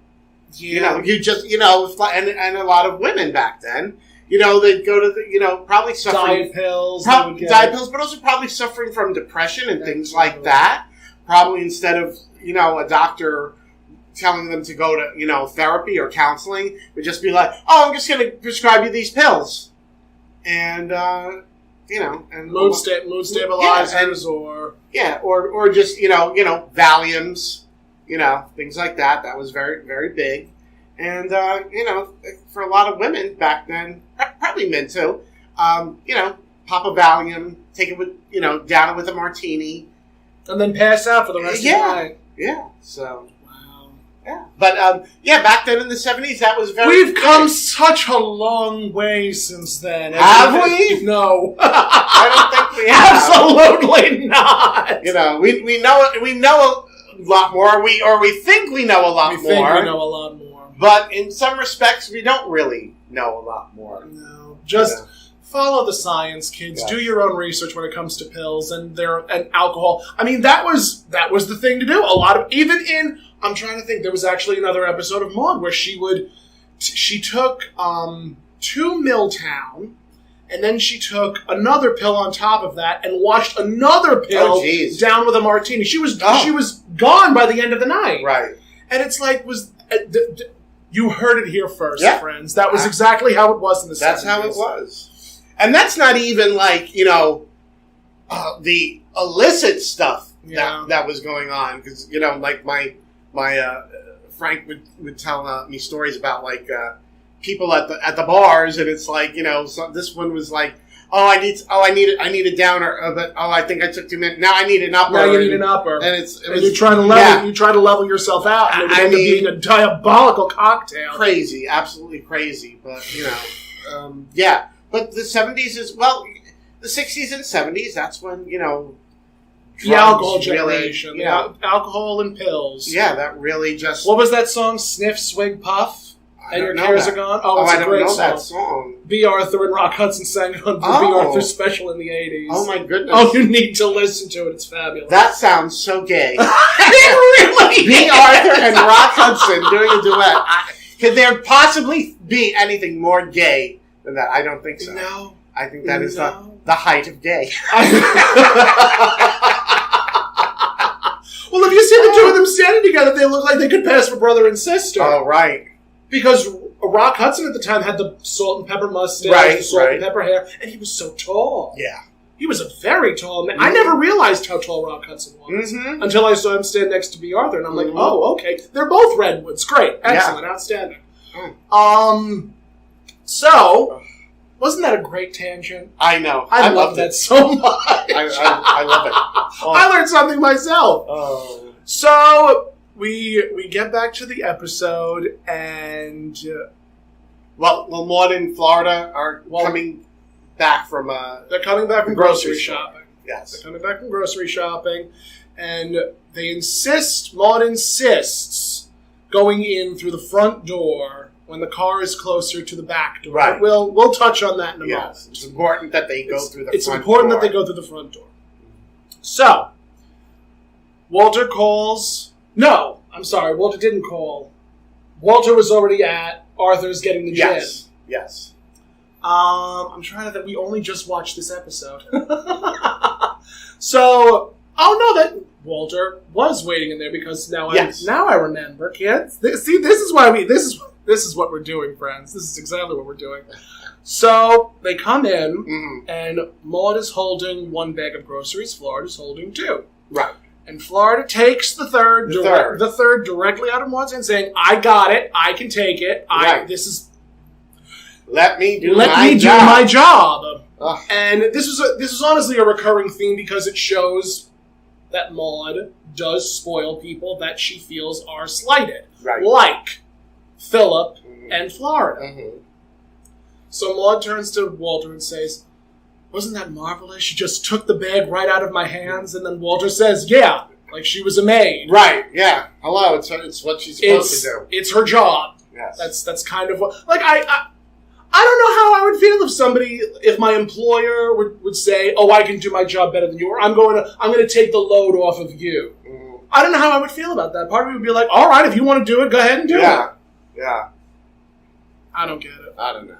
[SPEAKER 2] Yeah.
[SPEAKER 3] You just and a lot of women back then. They'd go to the, probably suffering...
[SPEAKER 2] Diet pills.
[SPEAKER 3] Diet pills, but also probably suffering from depression and things like that. Probably instead of, a doctor telling them to go to, therapy or counseling, would just be like, oh, I'm just going to prescribe you these pills. And, and...
[SPEAKER 2] Mood stabilizers or...
[SPEAKER 3] Yeah, or just, Valiums, things like that. That was very, very big. And, for a lot of women back then, probably men too, pop a Valium, take it with, down it with a martini.
[SPEAKER 2] And then pass out for the rest of the night.
[SPEAKER 3] Yeah, so.
[SPEAKER 2] Wow.
[SPEAKER 3] Yeah. But, back then in the 70s, that was very...
[SPEAKER 2] We've come such a long way since then.
[SPEAKER 3] Have we?
[SPEAKER 2] No.
[SPEAKER 3] I don't think we have.
[SPEAKER 2] Absolutely not.
[SPEAKER 3] We know a lot more, or we think we know a lot more.
[SPEAKER 2] We think we know a lot more.
[SPEAKER 3] But in some respects, we don't really know a lot more.
[SPEAKER 2] No. Just follow the science, kids.
[SPEAKER 3] Yes.
[SPEAKER 2] Do your own research when it comes to pills and alcohol. I mean, that was the thing to do. A lot of, even in, I'm trying to think, there was actually another episode of Maude where she took 2 Milltown, and then she took another pill on top of that and washed another pill down with a martini. She was gone by the end of the night.
[SPEAKER 3] Right.
[SPEAKER 2] And it's like, you heard it here first,
[SPEAKER 3] Yeah.
[SPEAKER 2] friends. That was exactly how it was in the 70s.
[SPEAKER 3] That's how it was. And that's not even the illicit stuff that was going on. Because, my Frank would tell me stories about, people at the bars, and it's like, so this one was like, I need a downer, but I think I took 2 minutes. Now I need an upper.
[SPEAKER 2] Now you need an upper.
[SPEAKER 3] And
[SPEAKER 2] you try to level yourself out, and it ended up being a diabolical cocktail.
[SPEAKER 3] Crazy, absolutely crazy. But But the 70s is, the the 60s and 70s, that's when,
[SPEAKER 2] the
[SPEAKER 3] drugs
[SPEAKER 2] alcohol
[SPEAKER 3] really,
[SPEAKER 2] generation. Alcohol and pills.
[SPEAKER 3] Yeah, that really just...
[SPEAKER 2] What was that song? Sniff, Swig, Puff? And Your Cares Are Gone?
[SPEAKER 3] Oh,
[SPEAKER 2] it's
[SPEAKER 3] I
[SPEAKER 2] a
[SPEAKER 3] don't
[SPEAKER 2] great
[SPEAKER 3] know
[SPEAKER 2] song.
[SPEAKER 3] that song.
[SPEAKER 2] B. Arthur and Rock Hudson sang it on the B. Arthur special in the 80s.
[SPEAKER 3] Oh, my goodness.
[SPEAKER 2] Oh, you need to listen to it. It's fabulous.
[SPEAKER 3] That sounds so gay.
[SPEAKER 2] It really
[SPEAKER 3] B. Arthur and Rock Hudson doing a duet. Could there possibly be anything more gay than that? I don't think so.
[SPEAKER 2] No.
[SPEAKER 3] I think that is the height of gay.
[SPEAKER 2] Well, if you see the two of them standing together, they look like they could pass for brother and sister.
[SPEAKER 3] Oh, right.
[SPEAKER 2] Because Rock Hudson at the time had the salt and pepper mustache, the salt and pepper hair, and he was so tall.
[SPEAKER 3] Yeah.
[SPEAKER 2] He was a very tall man. I never realized how tall Rock Hudson was until I saw him stand next to B. Arthur, and I'm like, oh, okay. They're both redwoods. Great. Excellent. Outstanding. So, wasn't that a great tangent?
[SPEAKER 3] I know.
[SPEAKER 2] I love that so much.
[SPEAKER 3] I love it. Oh.
[SPEAKER 2] I learned something myself.
[SPEAKER 3] Oh.
[SPEAKER 2] So, we get back to the episode, and...
[SPEAKER 3] Well, Maude in Florida are coming back from...
[SPEAKER 2] they're coming back from grocery shopping.
[SPEAKER 3] Yes.
[SPEAKER 2] They're coming back from grocery shopping, and Maude insists, going in through the front door when the car is closer to the back door.
[SPEAKER 3] Right.
[SPEAKER 2] We'll touch on that in a moment.
[SPEAKER 3] It's important that they go through the front door.
[SPEAKER 2] It's important that they go through the front door. So, Walter calls... No, I'm sorry, Walter didn't call. Walter was already at Arthur's getting the gin.
[SPEAKER 3] Yes.
[SPEAKER 2] I'm trying to think. We only just watched this episode. So, that Walter was waiting in there because now I remember, kids. This is what we're doing, friends. This is exactly what we're doing. So they come in, and Maude is holding one bag of groceries. Florida's holding two.
[SPEAKER 3] Right.
[SPEAKER 2] And Florida takes the third directly out of Maude's hand, saying, "I got it. I can take it.
[SPEAKER 3] Let me do
[SPEAKER 2] my job." And this is honestly a recurring theme because it shows that Maude does spoil people that she feels are slighted, like Philip and Florida. So Maude turns to Walter and says, "Wasn't that marvelous? She just took the bag right out of my hands." And then Walter says, "Yeah, like she was a maid."
[SPEAKER 3] Right, yeah. Hello, it's what she's supposed to do.
[SPEAKER 2] It's her job.
[SPEAKER 3] Yes.
[SPEAKER 2] That's kind of what... Like, I don't know how I would feel if my employer would say, "Oh, I can do my job better than you," or I'm going to take the load off of you. I don't know how I would feel about that. Part of me would be like, all right, if you want to do it, go ahead and do it.
[SPEAKER 3] Yeah.
[SPEAKER 2] I don't get it.
[SPEAKER 3] I don't know.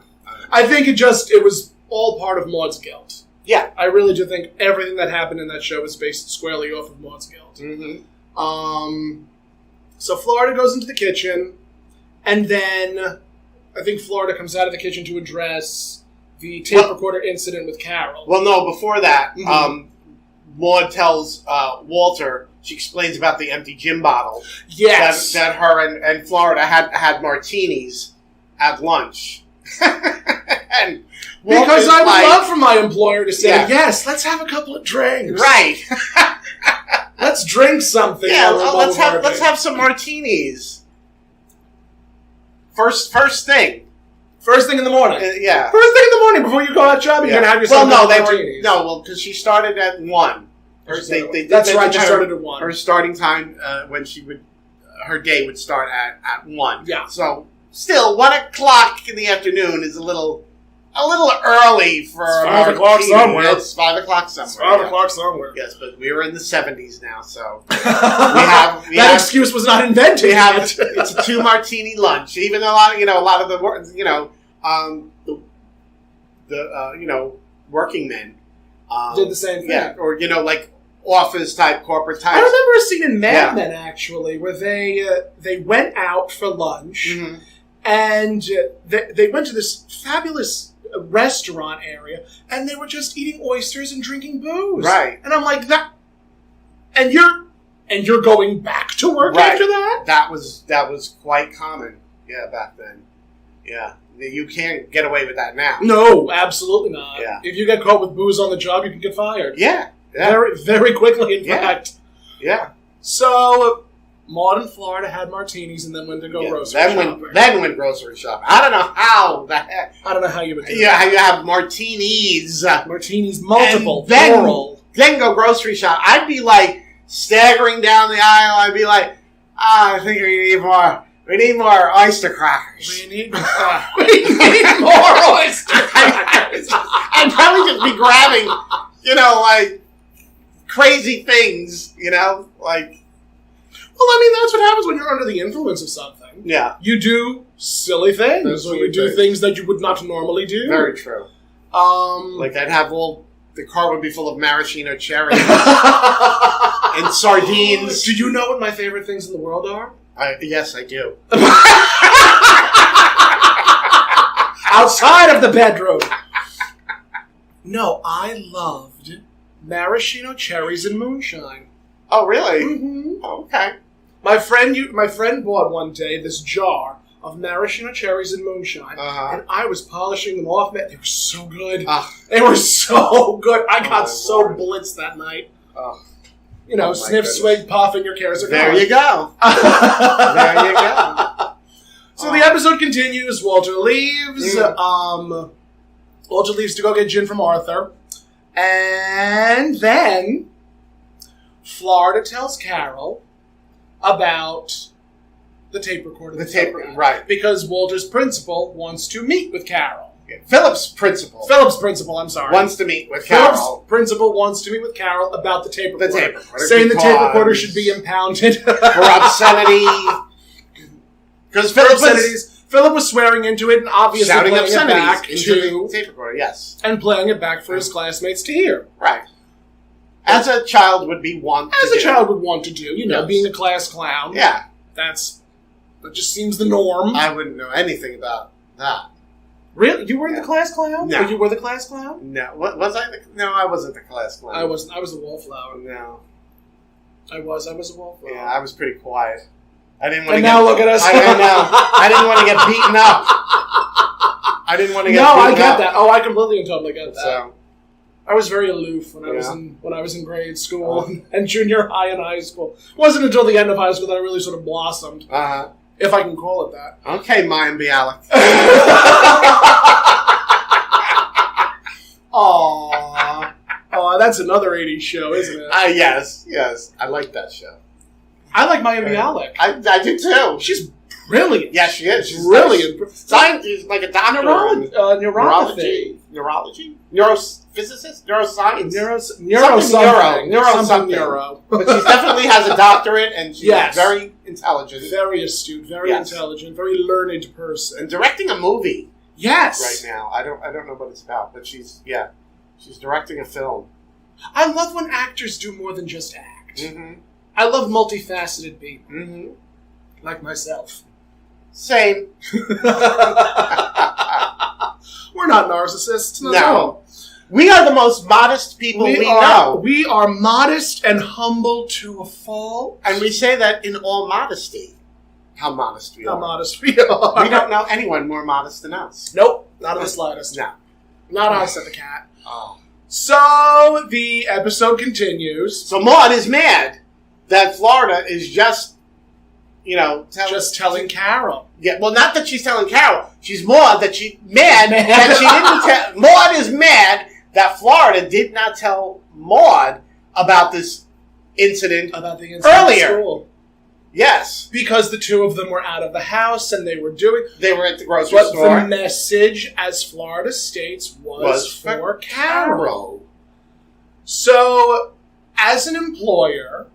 [SPEAKER 2] I think it was all part of Maude's guilt.
[SPEAKER 3] Yeah.
[SPEAKER 2] I really do think everything that happened in that show was based squarely off of Maude's guilt. So Florida goes into the kitchen, and then I think Florida comes out of the kitchen to address the tape recorder incident with Carol.
[SPEAKER 3] Well, no, before that, Maude tells Walter, she explains about the empty gin bottle.
[SPEAKER 2] Yes.
[SPEAKER 3] That her and Florida had martinis at lunch. And
[SPEAKER 2] because I would love for my employer to say, "Yes, let's have a couple of drinks."
[SPEAKER 3] Right.
[SPEAKER 2] Let's drink something.
[SPEAKER 3] Yeah, let's have some martinis. First thing.
[SPEAKER 2] First thing in the morning.
[SPEAKER 3] Yeah.
[SPEAKER 2] First thing in the morning before you go out shopping, you're gonna have yourself martinis.
[SPEAKER 3] Because she started at 1.
[SPEAKER 2] That's right. She started at 1.
[SPEAKER 3] Her starting time her day would start at 1.
[SPEAKER 2] Yeah.
[SPEAKER 3] So still 1 o'clock in the afternoon is a little early for
[SPEAKER 2] it's 5 o'clock somewhere.
[SPEAKER 3] It's 5 o'clock somewhere.
[SPEAKER 2] It's 5 o'clock somewhere.
[SPEAKER 3] Yes, but we were in the 70s now, so that
[SPEAKER 2] excuse was not invented.
[SPEAKER 3] It's a 2 martini lunch. Even a lot of the working men
[SPEAKER 2] did the same thing.
[SPEAKER 3] Yeah, or like office type, corporate type.
[SPEAKER 2] I remember a scene in Mad Men actually where they went out for lunch and they went to this fabulous restaurant area and they were just eating oysters and drinking booze.
[SPEAKER 3] Right.
[SPEAKER 2] And I'm like, that, and you're going back to work after that?
[SPEAKER 3] That was quite common. Yeah, back then. Yeah. You can't get away with that now.
[SPEAKER 2] No, absolutely not.
[SPEAKER 3] Yeah.
[SPEAKER 2] If you get caught with booze on the job, you can get fired.
[SPEAKER 3] Yeah.
[SPEAKER 2] Very, very quickly, in fact.
[SPEAKER 3] Yeah.
[SPEAKER 2] So, Maude in Florida had martinis and then went to go grocery shopping.
[SPEAKER 3] Then went grocery shopping. I don't know how the heck.
[SPEAKER 2] I don't know how you would do that.
[SPEAKER 3] Yeah, you have martinis.
[SPEAKER 2] Martinis, multiple,
[SPEAKER 3] then,
[SPEAKER 2] plural.
[SPEAKER 3] Then go grocery shop. I'd be like staggering down the aisle. I'd be like, I think we need more oyster crackers.
[SPEAKER 2] We need more oyster crackers.
[SPEAKER 3] I'd probably just be grabbing, like crazy things, like.
[SPEAKER 2] Well, I mean, that's what happens when you're under the influence of something.
[SPEAKER 3] Yeah.
[SPEAKER 2] You do silly things, or you do things that you would not normally do.
[SPEAKER 3] Very true. Like I'd have the car would be full of maraschino cherries and sardines.
[SPEAKER 2] Do you know what my favorite things in the world are?
[SPEAKER 3] Yes, I do.
[SPEAKER 2] Outside of the bedroom. No, I loved maraschino cherries and moonshine.
[SPEAKER 3] Oh, really?
[SPEAKER 2] Mm-hmm.
[SPEAKER 3] Oh, okay.
[SPEAKER 2] My friend bought one day this jar of maraschino cherries and moonshine, and I was polishing them off. Man, they were so good. They were so good. I got so blitzed that night. Sniff, swig, puff, and your cares are gone.
[SPEAKER 3] There you go. There you go.
[SPEAKER 2] So the episode continues. Walter leaves. Walter leaves to go get gin from Arthur. And then Florida tells Carol about the tape recorder.
[SPEAKER 3] Right.
[SPEAKER 2] Because Walter's principal wants to meet with Carol.
[SPEAKER 3] Philip's principal, I'm sorry. Wants to meet with Carol.
[SPEAKER 2] Philip's principal wants to meet with Carol about the tape recorder.
[SPEAKER 3] The tape recorder.
[SPEAKER 2] Saying the tape recorder should be impounded.
[SPEAKER 3] For obscenity. Because
[SPEAKER 2] Philip was swearing into it and obviously
[SPEAKER 3] shouting
[SPEAKER 2] playing it back
[SPEAKER 3] into the tape recorder, yes.
[SPEAKER 2] And playing it back for his classmates to hear.
[SPEAKER 3] Right. As a child would
[SPEAKER 2] child would want to do, yes. Being a class clown.
[SPEAKER 3] Yeah.
[SPEAKER 2] That just seems the norm.
[SPEAKER 3] I wouldn't know anything about that.
[SPEAKER 2] Really? You were the class clown?
[SPEAKER 3] No.
[SPEAKER 2] Or you were the class clown?
[SPEAKER 3] No. Was I? No, I wasn't the class clown.
[SPEAKER 2] I wasn't. I was the wallflower.
[SPEAKER 3] No.
[SPEAKER 2] I was a wallflower.
[SPEAKER 3] Yeah, I was pretty quiet. I didn't want
[SPEAKER 2] to now look at us.
[SPEAKER 3] I know. I didn't want to get beaten up. I didn't want to get beaten up.
[SPEAKER 2] No, I get that. Oh, I completely and totally get that.
[SPEAKER 3] So,
[SPEAKER 2] I was very aloof when I was in grade school and junior high and high school. It wasn't until the end of high school that I really sort of blossomed. If I can call it that.
[SPEAKER 3] Okay, Mayim Bialik.
[SPEAKER 2] Aww. Oh, that's another 80s show, isn't it?
[SPEAKER 3] Yes. I like that show.
[SPEAKER 2] I like Mayim Bialik.
[SPEAKER 3] I do too.
[SPEAKER 2] She's brilliant.
[SPEAKER 3] Yeah, she is. She's
[SPEAKER 2] brilliant.
[SPEAKER 3] Science is like a doctor.
[SPEAKER 2] Neurology.
[SPEAKER 3] Neurophysicist? Neuroscience?
[SPEAKER 2] Neuro.
[SPEAKER 3] But she definitely has a doctorate and she's very intelligent.
[SPEAKER 2] Very astute, very intelligent, very learned person.
[SPEAKER 3] And directing a movie.
[SPEAKER 2] Yes.
[SPEAKER 3] Right now. I don't know what it's about, but she's directing a film.
[SPEAKER 2] I love when actors do more than just act.
[SPEAKER 3] Mm-hmm.
[SPEAKER 2] I love multifaceted people.
[SPEAKER 3] Mm-hmm.
[SPEAKER 2] Like myself.
[SPEAKER 3] Same.
[SPEAKER 2] We're not narcissists. No.
[SPEAKER 3] We are the most modest people we know.
[SPEAKER 2] We are modest and humble to a fault.
[SPEAKER 3] And we say that in all modesty. How modest we are.
[SPEAKER 2] How modest we are.
[SPEAKER 3] We don't know anyone more modest than us.
[SPEAKER 2] Nope. Not in the slightest.
[SPEAKER 3] No.
[SPEAKER 2] Not I, said the cat.
[SPEAKER 3] Oh.
[SPEAKER 2] So, the episode continues.
[SPEAKER 3] So, Maude is mad that Florida is just,
[SPEAKER 2] telling Carol.
[SPEAKER 3] Yeah, well, not that she's telling Carol. She's Maude that she didn't tell. Maude is mad that Florida did not tell Maude about this incident.
[SPEAKER 2] About the incident
[SPEAKER 3] earlier.
[SPEAKER 2] At school.
[SPEAKER 3] Yes.
[SPEAKER 2] Because the two of them were out of the house and they were at the
[SPEAKER 3] grocery store.
[SPEAKER 2] But the message, as Florida states, was for Carol. So, as an employee,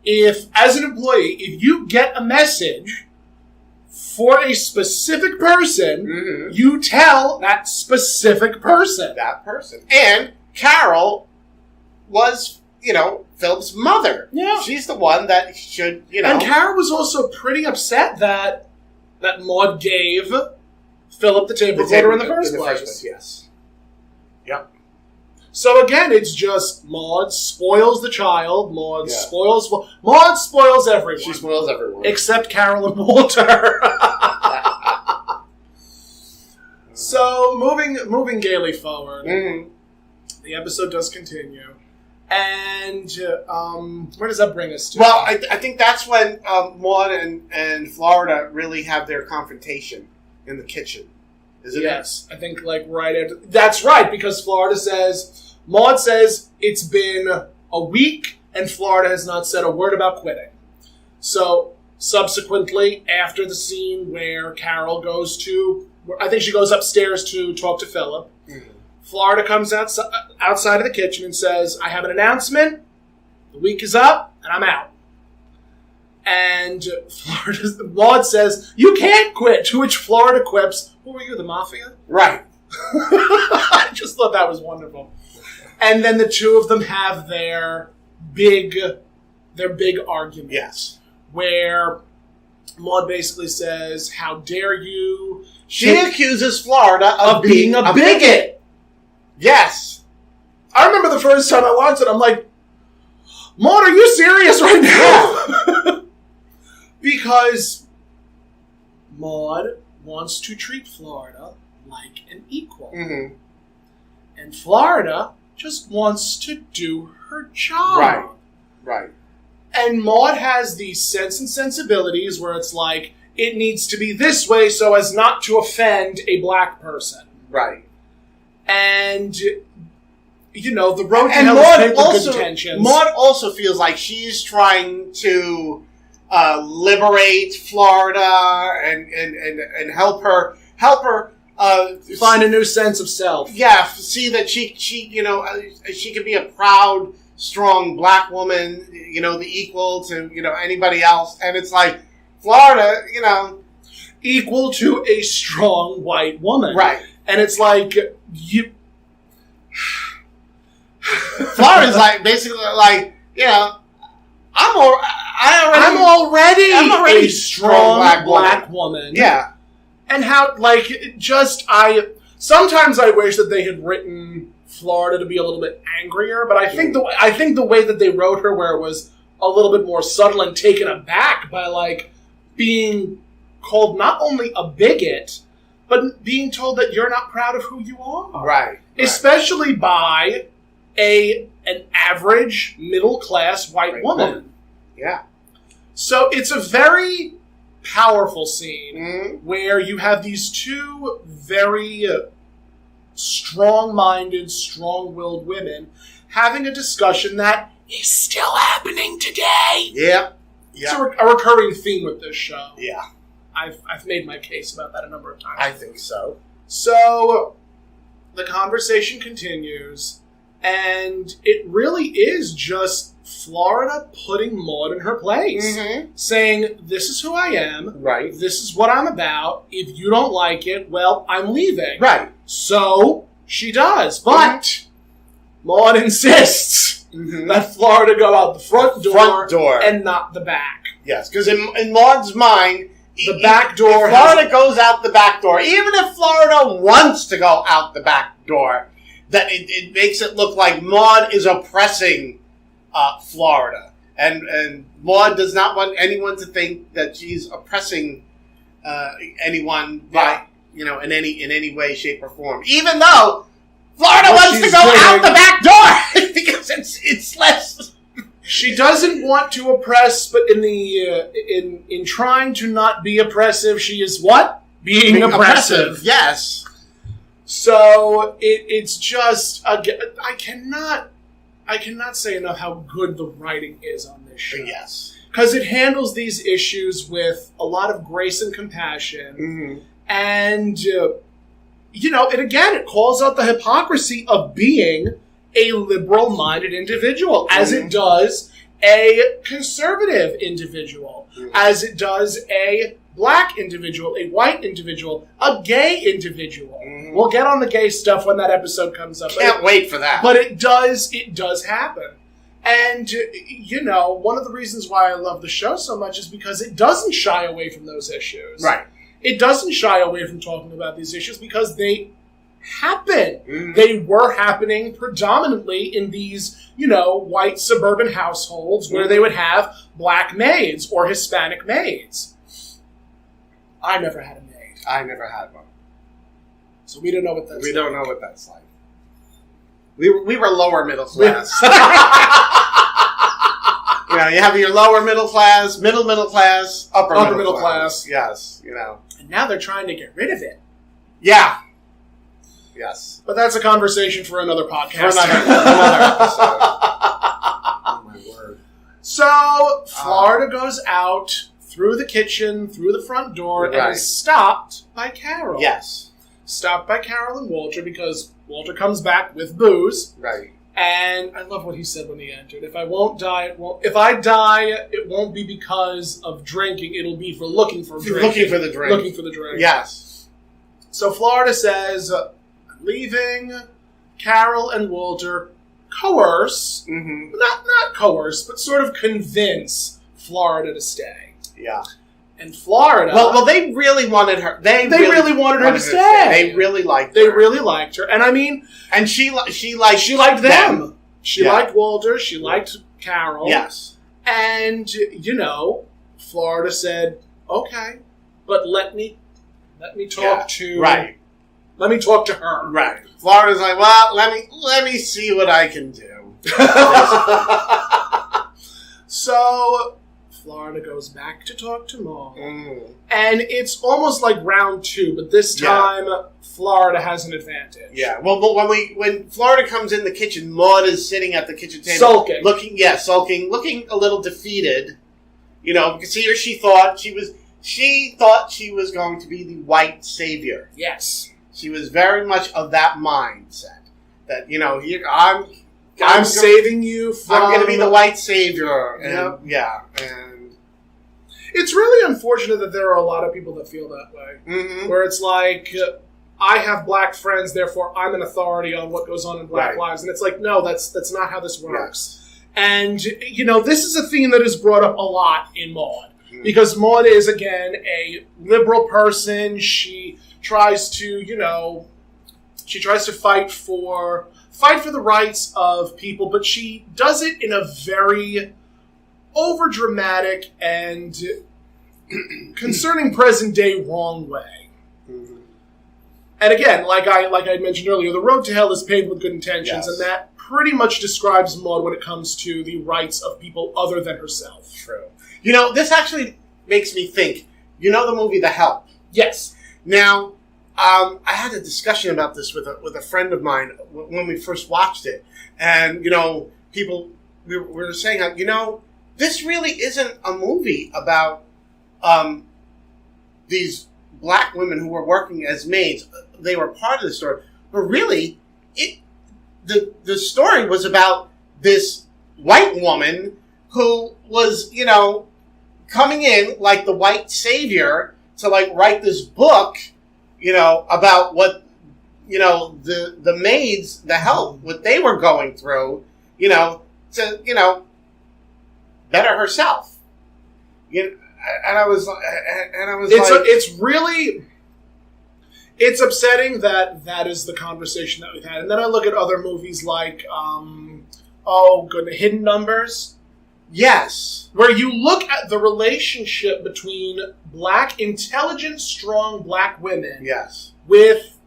[SPEAKER 2] if you get a message for a specific person, you tell that specific person.
[SPEAKER 3] That person. And Carol was, Philip's mother.
[SPEAKER 2] Yeah.
[SPEAKER 3] She's the one that should,
[SPEAKER 2] And Carol was also pretty upset that Maude gave Philip the tape recorder in the first place.
[SPEAKER 3] Yes. Yep.
[SPEAKER 2] So again, it's just Maude spoils the child. Maude spoils everyone.
[SPEAKER 3] She spoils everyone.
[SPEAKER 2] Except Carol and Walter. So, moving gaily forward, the episode does continue. And where does that bring us to?
[SPEAKER 3] Well, I think that's when Maude and Florida really have their confrontation in the kitchen. Isn't it?
[SPEAKER 2] Yes, I think like right after. That's right, because Maude says it's been a week and Florida has not said a word about quitting. So subsequently, after the scene where Carol goes to, I think she goes upstairs to talk to Philip. Mm-hmm. Florida comes outside of the kitchen and says, I have an announcement. The week is up and I'm out. And Maude says, you can't quit. To which Florida quips, who are you, the mafia?
[SPEAKER 3] Right.
[SPEAKER 2] I just thought that was wonderful. And then the two of them have their big argument.
[SPEAKER 3] Yes.
[SPEAKER 2] Where Maude basically says, how dare you?
[SPEAKER 3] She accuses Florida of being a bigot. Yes.
[SPEAKER 2] I remember the first time I watched it, I'm like, Maude, are you serious right now? Because Maude wants to treat Florida like an equal. Mm-hmm. And Florida just wants to do her job.
[SPEAKER 3] Right.
[SPEAKER 2] And Maude has these sense and sensibilities where it's like, it needs to be this way so as not to offend a black person.
[SPEAKER 3] Right.
[SPEAKER 2] And, the road to hell is paved with good intentions.
[SPEAKER 3] Maude also feels like she's trying to liberate Florida and help her
[SPEAKER 2] find a new sense of self.
[SPEAKER 3] Yeah, see that she can be a proud, strong black woman, the equal to, anybody else. And it's like, Florida,
[SPEAKER 2] equal to a strong white woman.
[SPEAKER 3] Right.
[SPEAKER 2] And it's like,
[SPEAKER 3] Florida's like, basically like, I'm already
[SPEAKER 2] a strong black woman.
[SPEAKER 3] Yeah.
[SPEAKER 2] And how, sometimes I wish that they had written Florida to be a little bit angrier, but I think the way that they wrote her, where it was a little bit more subtle and taken aback by being called not only a bigot, but being told that you're not proud of who you are.
[SPEAKER 3] Right.
[SPEAKER 2] Especially by an average middle class white woman.
[SPEAKER 3] Yeah.
[SPEAKER 2] So it's a very powerful scene where you have these two very strong-minded, strong-willed women having a discussion that is still happening today.
[SPEAKER 3] Yeah.
[SPEAKER 2] It's a recurring theme with this show.
[SPEAKER 3] Yeah.
[SPEAKER 2] I've made my case about that a number of times.
[SPEAKER 3] I think so.
[SPEAKER 2] So the conversation continues, and it really is just Florida putting Maude in her place. Mm-hmm. Saying, this is who I am.
[SPEAKER 3] Right.
[SPEAKER 2] This is what I'm about. If you don't like it, well, I'm leaving.
[SPEAKER 3] Right.
[SPEAKER 2] So she does. But Maude insists that Florida go out the front door and not the back.
[SPEAKER 3] Yes, because in Maude's mind,
[SPEAKER 2] the back door.
[SPEAKER 3] Florida goes out the back door. Even if Florida wants to go out the back door, that it makes it look like Maude is oppressing Florida, and Maude does not want anyone to think that she's oppressing anyone by in any way, shape, or form. Even though Florida wants to go out the back door because it's less.
[SPEAKER 2] She doesn't want to oppress, but in trying to not be oppressive, she is what? Being oppressive.
[SPEAKER 3] Yes.
[SPEAKER 2] So it's just I cannot say enough how good the writing is on this show.
[SPEAKER 3] Yes.
[SPEAKER 2] Because it handles these issues with a lot of grace and compassion, and it calls out the hypocrisy of being a liberal-minded individual, as it does a conservative individual, as it does a black individual, a white individual, a gay individual. We'll get on the gay stuff when that episode comes up.
[SPEAKER 3] Can't wait for that.
[SPEAKER 2] But it does happen. And, one of the reasons why I love the show so much is because it doesn't shy away from those issues.
[SPEAKER 3] Right.
[SPEAKER 2] It doesn't shy away from talking about these issues because they happen. They were happening predominantly in these, white suburban households where they would have black maids or Hispanic maids. I never had a maid.
[SPEAKER 3] I never had one.
[SPEAKER 2] So we don't know what that's like.
[SPEAKER 3] We don't know what that's like. We were lower middle class. You know, you have your lower middle class, middle class, upper middle class. Yes, you know.
[SPEAKER 2] And now they're trying to get rid of it.
[SPEAKER 3] Yeah. Yes.
[SPEAKER 2] But that's a conversation for another podcast.
[SPEAKER 3] For another episode. Oh, my word.
[SPEAKER 2] So, Florida goes out through the kitchen, through the front door, and is stopped by Carol.
[SPEAKER 3] Yes.
[SPEAKER 2] Stopped by Carol and Walter because Walter comes back with booze.
[SPEAKER 3] Right.
[SPEAKER 2] And I love what he said when he entered. If I die, it won't be because of drinking. It'll be for looking for drink.
[SPEAKER 3] Looking for the drink.
[SPEAKER 2] Looking for the drink.
[SPEAKER 3] Yes.
[SPEAKER 2] So Florida says, leaving. Carol and Walter coerce, not coerce, but sort of convince Florida to stay.
[SPEAKER 3] Yeah.
[SPEAKER 2] And Florida...
[SPEAKER 3] Well, they really wanted her... They
[SPEAKER 2] really wanted her to stay.
[SPEAKER 3] They really liked her.
[SPEAKER 2] They really liked her. And I mean...
[SPEAKER 3] And she liked
[SPEAKER 2] them. She liked Walter. She liked Carol.
[SPEAKER 3] Yes.
[SPEAKER 2] And, you know, Florida said, okay, but let me talk to...
[SPEAKER 3] Right.
[SPEAKER 2] Let me talk to her.
[SPEAKER 3] Right. Florida's like, well, let me see what I can do.
[SPEAKER 2] So... Florida goes back to talk to Maude. And it's almost like round 2, but this time Florida has an advantage.
[SPEAKER 3] Yeah. Well, but when Florida comes in the kitchen, Maude is sitting at the kitchen table.
[SPEAKER 2] Sulking.
[SPEAKER 3] Looking a little defeated. You know, because she thought she was going to be the white savior.
[SPEAKER 2] Yes.
[SPEAKER 3] She was very much of that mindset. That, you know,
[SPEAKER 2] I'm saving you from...
[SPEAKER 3] I'm going to be the white savior. And, and...
[SPEAKER 2] It's really unfortunate that there are a lot of people that feel that way. Mm-hmm. Where it's like, I have black friends, therefore I'm an authority on what goes on in black lives. And it's like, no, that's not how this works. Yes. And, you know, this is a theme that is brought up a lot in Maude. Mm-hmm. Because Maude is, again, a liberal person. She tries to, you know... She tries to fight for the rights of people, but she does it in a very overdramatic and concerning present day wrong way. Mm-hmm. And again, like I mentioned earlier, the road to hell is paved with good intentions, and that pretty much describes Maude when it comes to the rights of people other than herself.
[SPEAKER 3] True. You know, this actually makes me think. You know the movie The Help?
[SPEAKER 2] Yes.
[SPEAKER 3] Now, I had a discussion about this with a friend of mine when we first watched it. And, you know, we were saying, you know, this really isn't a movie about these black women who were working as maids. They were part of the story. But really, the story was about this white woman who was, you know, coming in like the white savior to, like, write this book, you know, about what, you know, the maids, the help, what they were going through, you know, to, you know, better herself. You know, and I was it's upsetting that is the conversation that we've had. And then I look at other movies like, Hidden Numbers. Yes.
[SPEAKER 2] Where you look at the relationship between black, intelligent, strong black women.
[SPEAKER 3] Yes.
[SPEAKER 2] With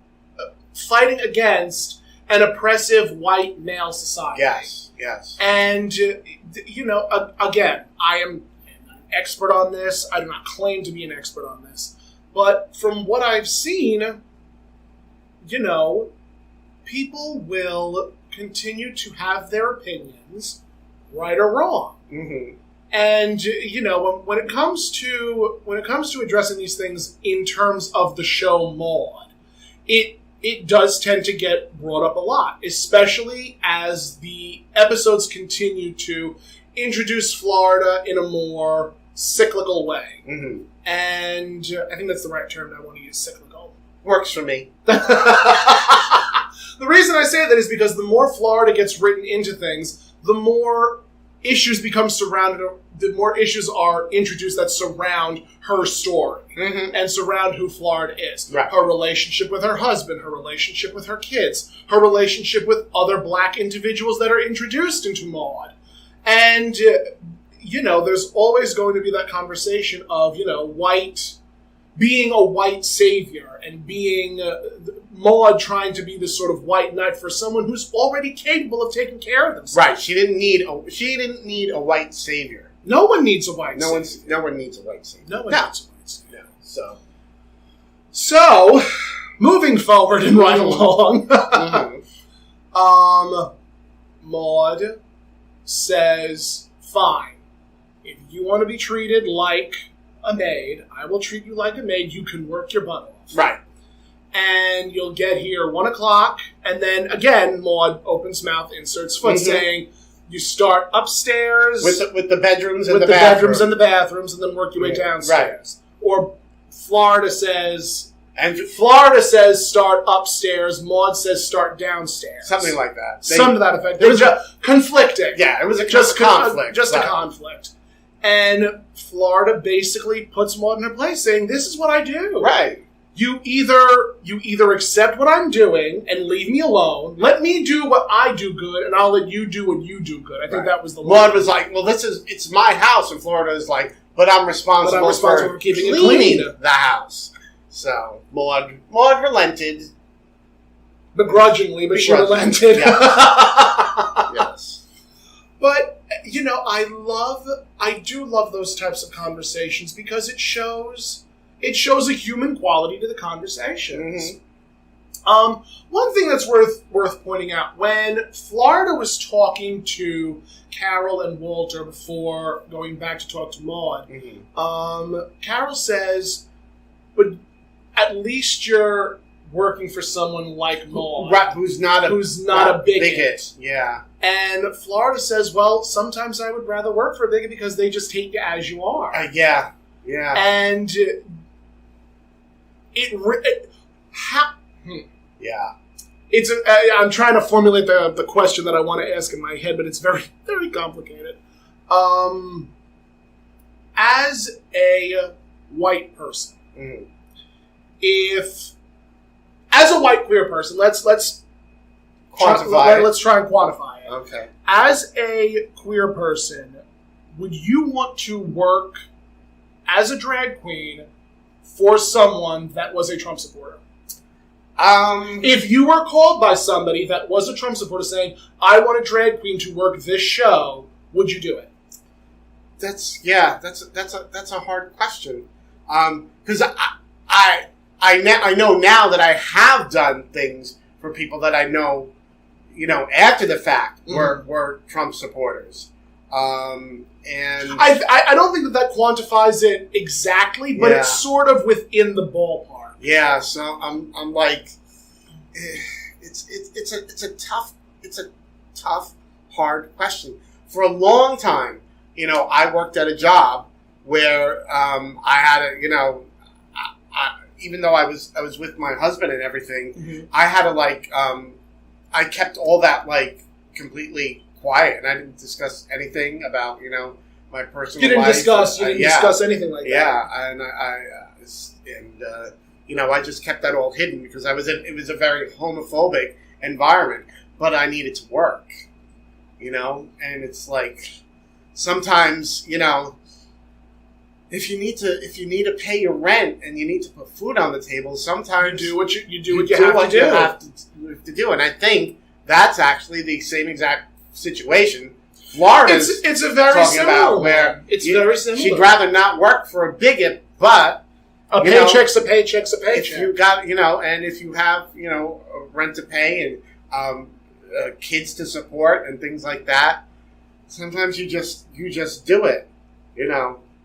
[SPEAKER 2] fighting against an oppressive white male society.
[SPEAKER 3] Yes, yes.
[SPEAKER 2] And, you know, again, I am an expert on this. I do not claim to be an expert on this. But from what I've seen, you know, people will continue to have their opinions, right or wrong. Mm-hmm. And, you know, when it comes to addressing these things in terms of the show Maude, it does tend to get brought up a lot, especially as the episodes continue to introduce Florida in a more cyclical way. Mm-hmm. And I think that's the right term. I want to use cyclical.
[SPEAKER 3] Works for me.
[SPEAKER 2] The reason I say that is because the more Florida gets written into things, the more issues become surrounded, the more issues are introduced that surround her story and surround who Florida is. Right. Her relationship with her husband, her relationship with her kids, her relationship with other black individuals that are introduced into Maude. And, you know, there's always going to be that conversation of, you know, being a white savior and being Maude trying to be this sort of white knight for someone who's already capable of taking care of themselves.
[SPEAKER 3] Right. She didn't need a white savior.
[SPEAKER 2] No one needs a white savior.
[SPEAKER 3] No one needs a white savior.
[SPEAKER 2] No one needs a white savior.
[SPEAKER 3] No.
[SPEAKER 2] So, moving forward and right along, Maude says, fine, if you want to be treated like a maid, I will treat you like a maid. You can work your butt off.
[SPEAKER 3] Right.
[SPEAKER 2] And you'll get here 1 o'clock, and then, again, Maude opens mouth, inserts foot, saying, you start upstairs.
[SPEAKER 3] With the bedrooms and
[SPEAKER 2] with
[SPEAKER 3] the
[SPEAKER 2] bedrooms and the bathrooms, and then work your way downstairs.
[SPEAKER 3] Right.
[SPEAKER 2] Or Florida says start upstairs. Maude says start downstairs.
[SPEAKER 3] Something like that.
[SPEAKER 2] Something to that effect. It was conflicting.
[SPEAKER 3] Yeah, it was a conflict.
[SPEAKER 2] A conflict. And Florida basically puts Maude in her place, saying, "This is what I do.
[SPEAKER 3] Right.
[SPEAKER 2] You either accept what I'm doing and leave me alone. Let me do what I do good, and I'll let you do what you do good." I think that was the line.
[SPEAKER 3] Maude was like, "Well, it's my house," and Florida is like, "But I'm responsible for
[SPEAKER 2] keeping it
[SPEAKER 3] cleaning
[SPEAKER 2] clean.
[SPEAKER 3] the house." So Maude relented.
[SPEAKER 2] Begrudgingly, but she relented.
[SPEAKER 3] Yes.
[SPEAKER 2] But, I do love those types of conversations because it shows a human quality to the conversations. Mm-hmm. One thing that's worth pointing out, when Florida was talking to Carol and Walter before going back to talk to Maude, Carol says, but at least you're working for someone like Maude.
[SPEAKER 3] Right, who's not
[SPEAKER 2] a bigot.
[SPEAKER 3] Yeah.
[SPEAKER 2] And Florida says, well, sometimes I would rather work for a bigot because they just take you as you are.
[SPEAKER 3] Yeah.
[SPEAKER 2] And I'm trying to formulate the question that I want to ask in my head, but it's very, very complicated. As a white person, as a white queer person, let's
[SPEAKER 3] quantify
[SPEAKER 2] let's try and quantify it.
[SPEAKER 3] Okay.
[SPEAKER 2] As a queer person, would you want to work as a drag queen for someone that was a Trump supporter? If you were called by somebody that was a Trump supporter saying, I want a drag queen to work this show, would you do it?
[SPEAKER 3] That's a hard question. Because I know now that I have done things for people that I know, after the fact were Trump supporters. And
[SPEAKER 2] I don't think that quantifies it exactly, but it's sort of within the ballpark.
[SPEAKER 3] Yeah, so I'm like, it's a tough, hard question. For a long time, I worked at a job where I had even though I was with my husband and everything, I had to I kept all that completely quiet, and I didn't discuss anything about my personal life.
[SPEAKER 2] You didn't discuss anything like that.
[SPEAKER 3] Yeah, and I just kept that all hidden because it was a very homophobic environment, but I needed to work, and it's sometimes, if you need to pay your rent and you need to put food on the table, sometimes
[SPEAKER 2] you do what you have
[SPEAKER 3] to do. And I think that's actually the same exact situation Florida's
[SPEAKER 2] it's a very
[SPEAKER 3] talking
[SPEAKER 2] similar
[SPEAKER 3] about,
[SPEAKER 2] one.
[SPEAKER 3] where
[SPEAKER 2] very similar.
[SPEAKER 3] She'd rather not work for a bigot, but
[SPEAKER 2] a paycheck's a paycheck's a paycheck.
[SPEAKER 3] If you got, and if you have, rent to pay and kids to support and things like that, sometimes you just do it,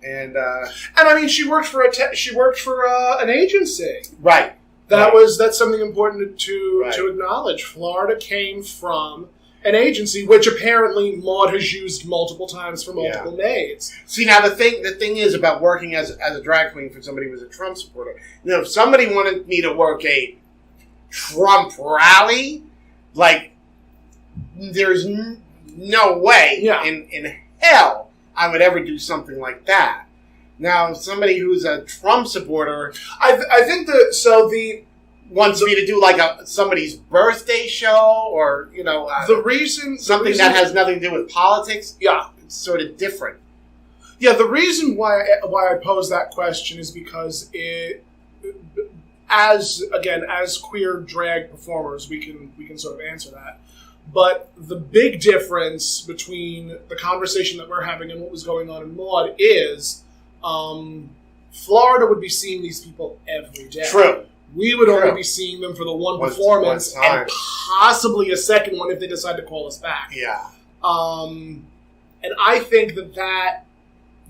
[SPEAKER 3] And
[SPEAKER 2] I mean, she worked for an agency,
[SPEAKER 3] right?
[SPEAKER 2] That's something important to acknowledge. Florida came from an agency, which apparently Maude has used multiple times for multiple maids.
[SPEAKER 3] See, now the thing is about working as a drag queen for somebody who was a Trump supporter. If somebody wanted me to work a Trump rally, there's no way in hell I would ever do something like that. Now, somebody who's a Trump supporter,
[SPEAKER 2] I think
[SPEAKER 3] wants me to do somebody's birthday show, or something that has nothing to do with politics.
[SPEAKER 2] Yeah,
[SPEAKER 3] it's sort of different.
[SPEAKER 2] Yeah, the reason why I pose that question is because as queer drag performers, we can sort of answer that. But the big difference between the conversation that we're having and what was going on in Maude is Florida would be seeing these people every day.
[SPEAKER 3] True.
[SPEAKER 2] We would only be seeing them for the one performance and possibly a second one if they decide to call us back.
[SPEAKER 3] Yeah.
[SPEAKER 2] And I think that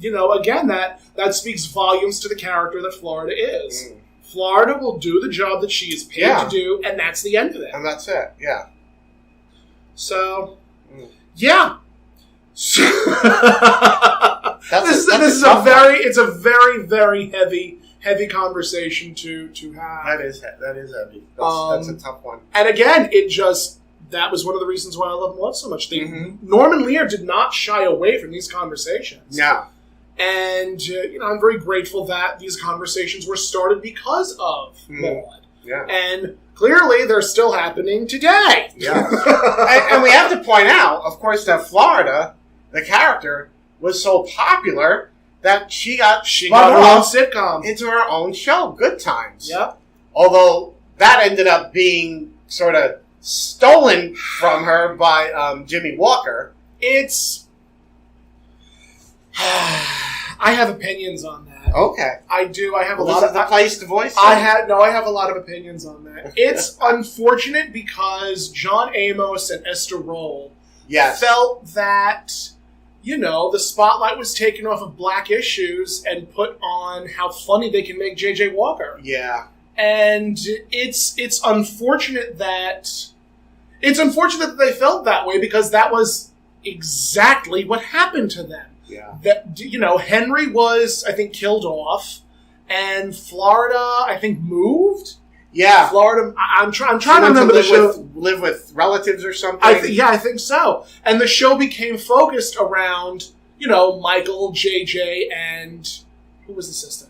[SPEAKER 2] again, that speaks volumes to the character that Florida is. Mm. Florida will do the job that she is paid to do, and that's the end of it.
[SPEAKER 3] And that's it, yeah.
[SPEAKER 2] So, yeah. This is a very, very heavy conversation to have.
[SPEAKER 3] That is heavy. That's a tough one.
[SPEAKER 2] And again, that was one of the reasons why I love Maude so much. Norman Lear did not shy away from these conversations.
[SPEAKER 3] No.
[SPEAKER 2] And, I'm very grateful that these conversations were started because of Maude.
[SPEAKER 3] Yeah.
[SPEAKER 2] And clearly they're still happening today.
[SPEAKER 3] Yeah. and we have to point out, of course, that Florida, the character, was so popular that she got
[SPEAKER 2] her own sitcom
[SPEAKER 3] into her own show, Good Times.
[SPEAKER 2] Yep.
[SPEAKER 3] Although that ended up being sort of stolen from her by Jimmy Walker.
[SPEAKER 2] I have opinions on that.
[SPEAKER 3] Okay.
[SPEAKER 2] I do. I have a
[SPEAKER 3] lot
[SPEAKER 2] lot
[SPEAKER 3] of
[SPEAKER 2] of
[SPEAKER 3] the place to voice.
[SPEAKER 2] I have a lot of opinions on that. It's unfortunate because John Amos and Esther Roll felt that the spotlight was taken off of black issues and put on how funny they can make J.J. Walker.
[SPEAKER 3] Yeah.
[SPEAKER 2] And it's unfortunate that they felt that way because that was exactly what happened to them.
[SPEAKER 3] Yeah.
[SPEAKER 2] That Henry was, I think, killed off, and Florida, I think, moved.
[SPEAKER 3] Yeah,
[SPEAKER 2] Florida. I'm trying to remember the show.
[SPEAKER 3] Live with relatives or something.
[SPEAKER 2] I think so. And the show became focused around Michael, JJ, and who was the sister?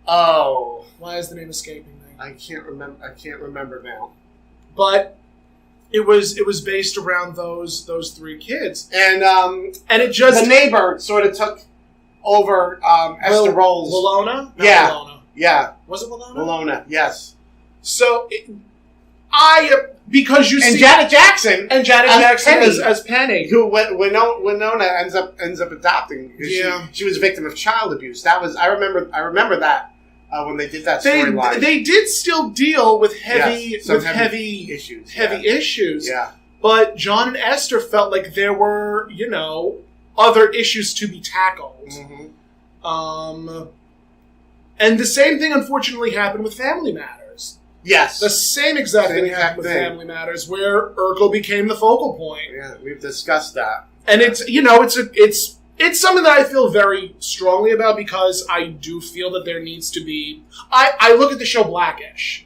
[SPEAKER 3] Oh,
[SPEAKER 2] why is the name escaping me?
[SPEAKER 3] I can't remember now.
[SPEAKER 2] But it was based around those three kids,
[SPEAKER 3] and
[SPEAKER 2] it just
[SPEAKER 3] the neighbor sort of took over Esther Roll's
[SPEAKER 2] Willona.
[SPEAKER 3] Yeah.
[SPEAKER 2] Was it Willona?
[SPEAKER 3] Willona, yes.
[SPEAKER 2] So because you see
[SPEAKER 3] Janet Jackson
[SPEAKER 2] as Penny,
[SPEAKER 3] who Winona ends up adopting because she was a victim of child abuse. That was I remember that. When they did that storyline,
[SPEAKER 2] they did still deal with heavy issues.
[SPEAKER 3] Yeah,
[SPEAKER 2] but John and Esther felt like there were, other issues to be tackled. Mm-hmm. And the same thing, unfortunately, happened with Family Matters.
[SPEAKER 3] Yes,
[SPEAKER 2] the same exact thing happened with Family Matters, where Urkel became the focal point.
[SPEAKER 3] Yeah, we've discussed that,
[SPEAKER 2] and it's something that I feel very strongly about because I do feel that there needs to be... I look at the show Blackish.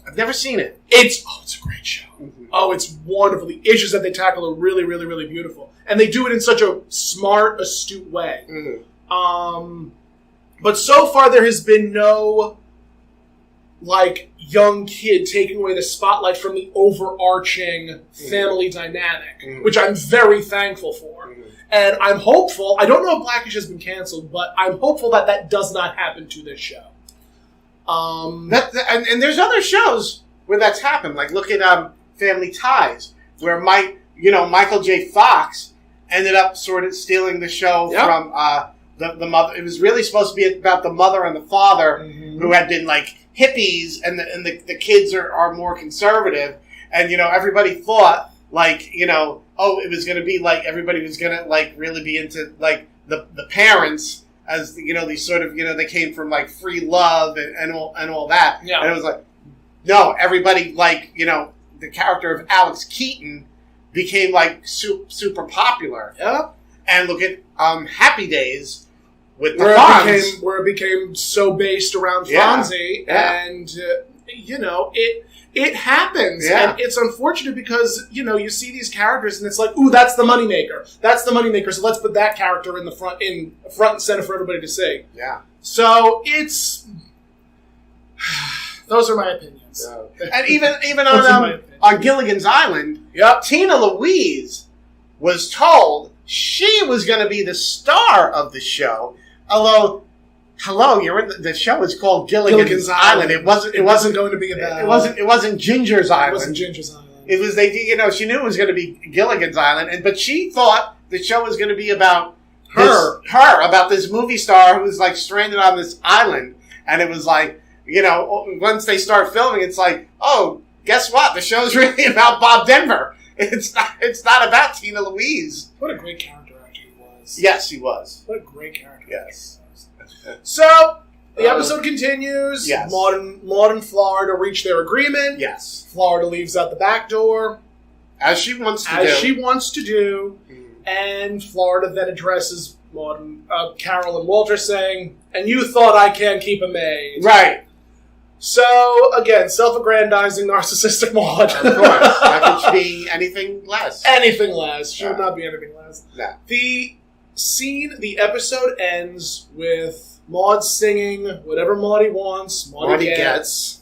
[SPEAKER 3] I've never seen it.
[SPEAKER 2] It's a great show. Mm-hmm. Oh, it's wonderful. The issues that they tackle are really, really, really beautiful. And they do it in such a smart, astute way. Mm-hmm. But so far there has been no young kid taking away the spotlight from the overarching family dynamic, which I'm very thankful for. Mm-hmm. And I'm hopeful, I don't know if Blackish has been canceled, but I'm hopeful that does not happen to this show.
[SPEAKER 3] And there's other shows where that's happened. Like, look at Family Ties, where Michael J. Fox ended up sort of stealing the show from the mother. It was really supposed to be about the mother and the father who had been, hippies, and the kids are more conservative. And, everybody thought, it was going to be everybody was going to really be into the parents as these sort of they came from free love and all that. Yeah. And it was no, everybody the character of Alex Keaton became super popular. Yeah. And look at Happy Days with the Fonz,
[SPEAKER 2] where it became so based around Fonzie, and it happens, and it's unfortunate because, you see these characters and it's ooh, that's the moneymaker. That's the moneymaker, so let's put that character in front and center for everybody to see.
[SPEAKER 3] Yeah.
[SPEAKER 2] So those are my opinions.
[SPEAKER 3] And even on Gilligan's Island, Tina Louise was told she was going to be the star of the show, although hello, you're in the show is called Gilligan's Island. It wasn't
[SPEAKER 2] going to be about.
[SPEAKER 3] It wasn't Ginger's Island.
[SPEAKER 2] It wasn't Ginger's Island.
[SPEAKER 3] It was she knew it was going to be Gilligan's Island, but she thought the show was going to be about her, about this movie star who's like stranded on this island, and it was like, once they start filming, it's like, oh, guess what? The show's really about Bob Denver. It's not about Tina Louise.
[SPEAKER 2] What a great character actor he was.
[SPEAKER 3] Yes, he was.
[SPEAKER 2] What a great character.
[SPEAKER 3] Yes.
[SPEAKER 2] So the episode continues.
[SPEAKER 3] Yes.
[SPEAKER 2] Maude and Florida reach their agreement.
[SPEAKER 3] Yes.
[SPEAKER 2] Florida leaves out the back door.
[SPEAKER 3] As she wants to do. And Florida then addresses
[SPEAKER 2] Carol and Walter saying, "And you thought I can't keep a maid."
[SPEAKER 3] Right.
[SPEAKER 2] So, again, self-aggrandizing, narcissistic Maude.
[SPEAKER 3] Of course. How could she be anything less?
[SPEAKER 2] Anything less. She would not be anything less.
[SPEAKER 3] No.
[SPEAKER 2] The episode ends with Maude singing whatever Maude wants, Maude gets.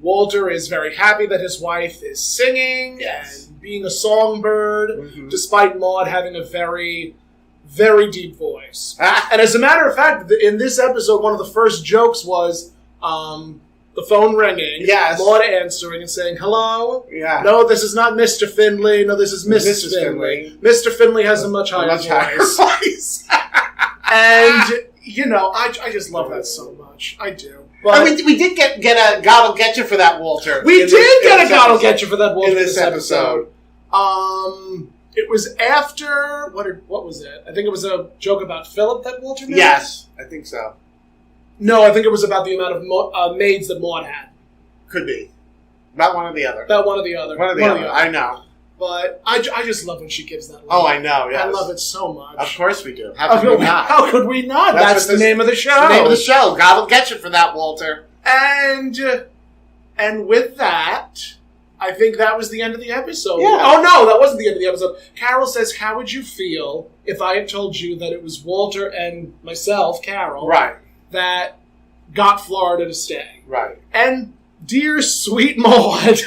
[SPEAKER 2] Walter is very happy that his wife is singing and being a songbird, despite Maude having a very, very deep voice. And as a matter of fact, in this episode, one of the first jokes was the phone ringing, Maude answering and saying, "Hello? No, this is not Mr. Finley. No, this is Mrs. Finley. Mr. Finley has a much higher voice." And, I just love that so much. I do.
[SPEAKER 3] But we did get a God'll Get You for that, Walter.
[SPEAKER 2] We did get a God'll Get You for that, Walter, in this episode. It was after... What was it? I think it was a joke about Philip that Walter made?
[SPEAKER 3] Yes, I think so.
[SPEAKER 2] No, I think it was about the amount of maids that Maude had.
[SPEAKER 3] Could be. About one or the other.
[SPEAKER 2] One or the other.
[SPEAKER 3] I know.
[SPEAKER 2] But I just love when she gives that line.
[SPEAKER 3] Oh, I know, yes.
[SPEAKER 2] I love it so much.
[SPEAKER 3] Of course we do. How could we not?
[SPEAKER 2] How could we not? That's the name of the show.
[SPEAKER 3] The name of the show. God will get you for that, Walter.
[SPEAKER 2] And with that, I think that was the end of the episode.
[SPEAKER 3] Yeah.
[SPEAKER 2] Oh, no, that wasn't the end of the episode. Carol says, "How would you feel if I had told you that it was Walter and myself, Carol, that got Florida to stay?"
[SPEAKER 3] Right.
[SPEAKER 2] And dear sweet Maude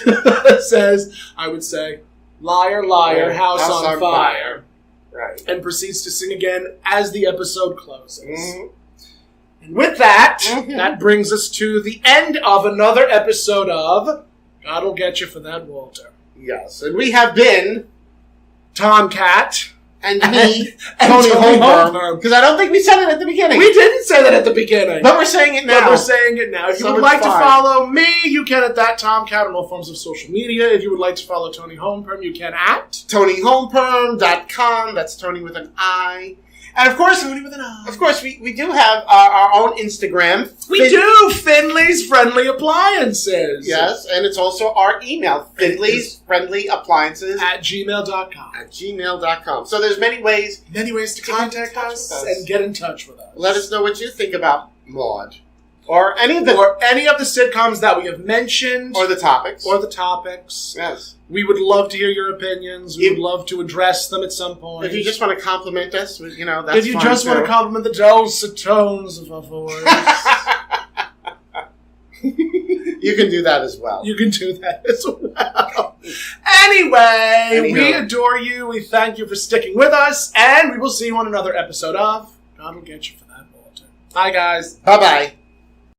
[SPEAKER 2] says, "I would say, liar, liar, house on fire."
[SPEAKER 3] Right.
[SPEAKER 2] And proceeds to sing again as the episode closes. And with that, that brings us to the end of another episode of God'll Get You for That, Walter.
[SPEAKER 3] Yes. And we have been
[SPEAKER 2] Tomcat.
[SPEAKER 3] And me, Toni Homeperm. Because I don't think we said it at the beginning.
[SPEAKER 2] We didn't say that at the beginning.
[SPEAKER 3] But we're saying it now.
[SPEAKER 2] If you would like to follow me, you can at that Tomcat on all forms of social media. If you would like to follow Toni Homeperm, you can at
[SPEAKER 3] ToniHomeperm.com. That's Toni with an I. And of course, we do have our own Instagram.
[SPEAKER 2] We do! Finley's Friendly Appliances.
[SPEAKER 3] Yes, and it's also our email, Finley's Friendly Appliances
[SPEAKER 2] at gmail.com.
[SPEAKER 3] At gmail.com. So there's many ways
[SPEAKER 2] to contact us and get in touch with us.
[SPEAKER 3] Let us know what you think about Maude. Or any of the
[SPEAKER 2] sitcoms that we have mentioned.
[SPEAKER 3] Or the topics.
[SPEAKER 2] Yes. We would love to hear your opinions. We would love to address them at some point.
[SPEAKER 3] If you just want to compliment us, that's fine.
[SPEAKER 2] If you just want to compliment the dulcet tones of our voice.
[SPEAKER 3] You can do that as well.
[SPEAKER 2] Anyway, we adore you. We thank you for sticking with us. And we will see you on another episode of God'll Get You for That, Walter. Bye, guys.
[SPEAKER 3] Bye-bye.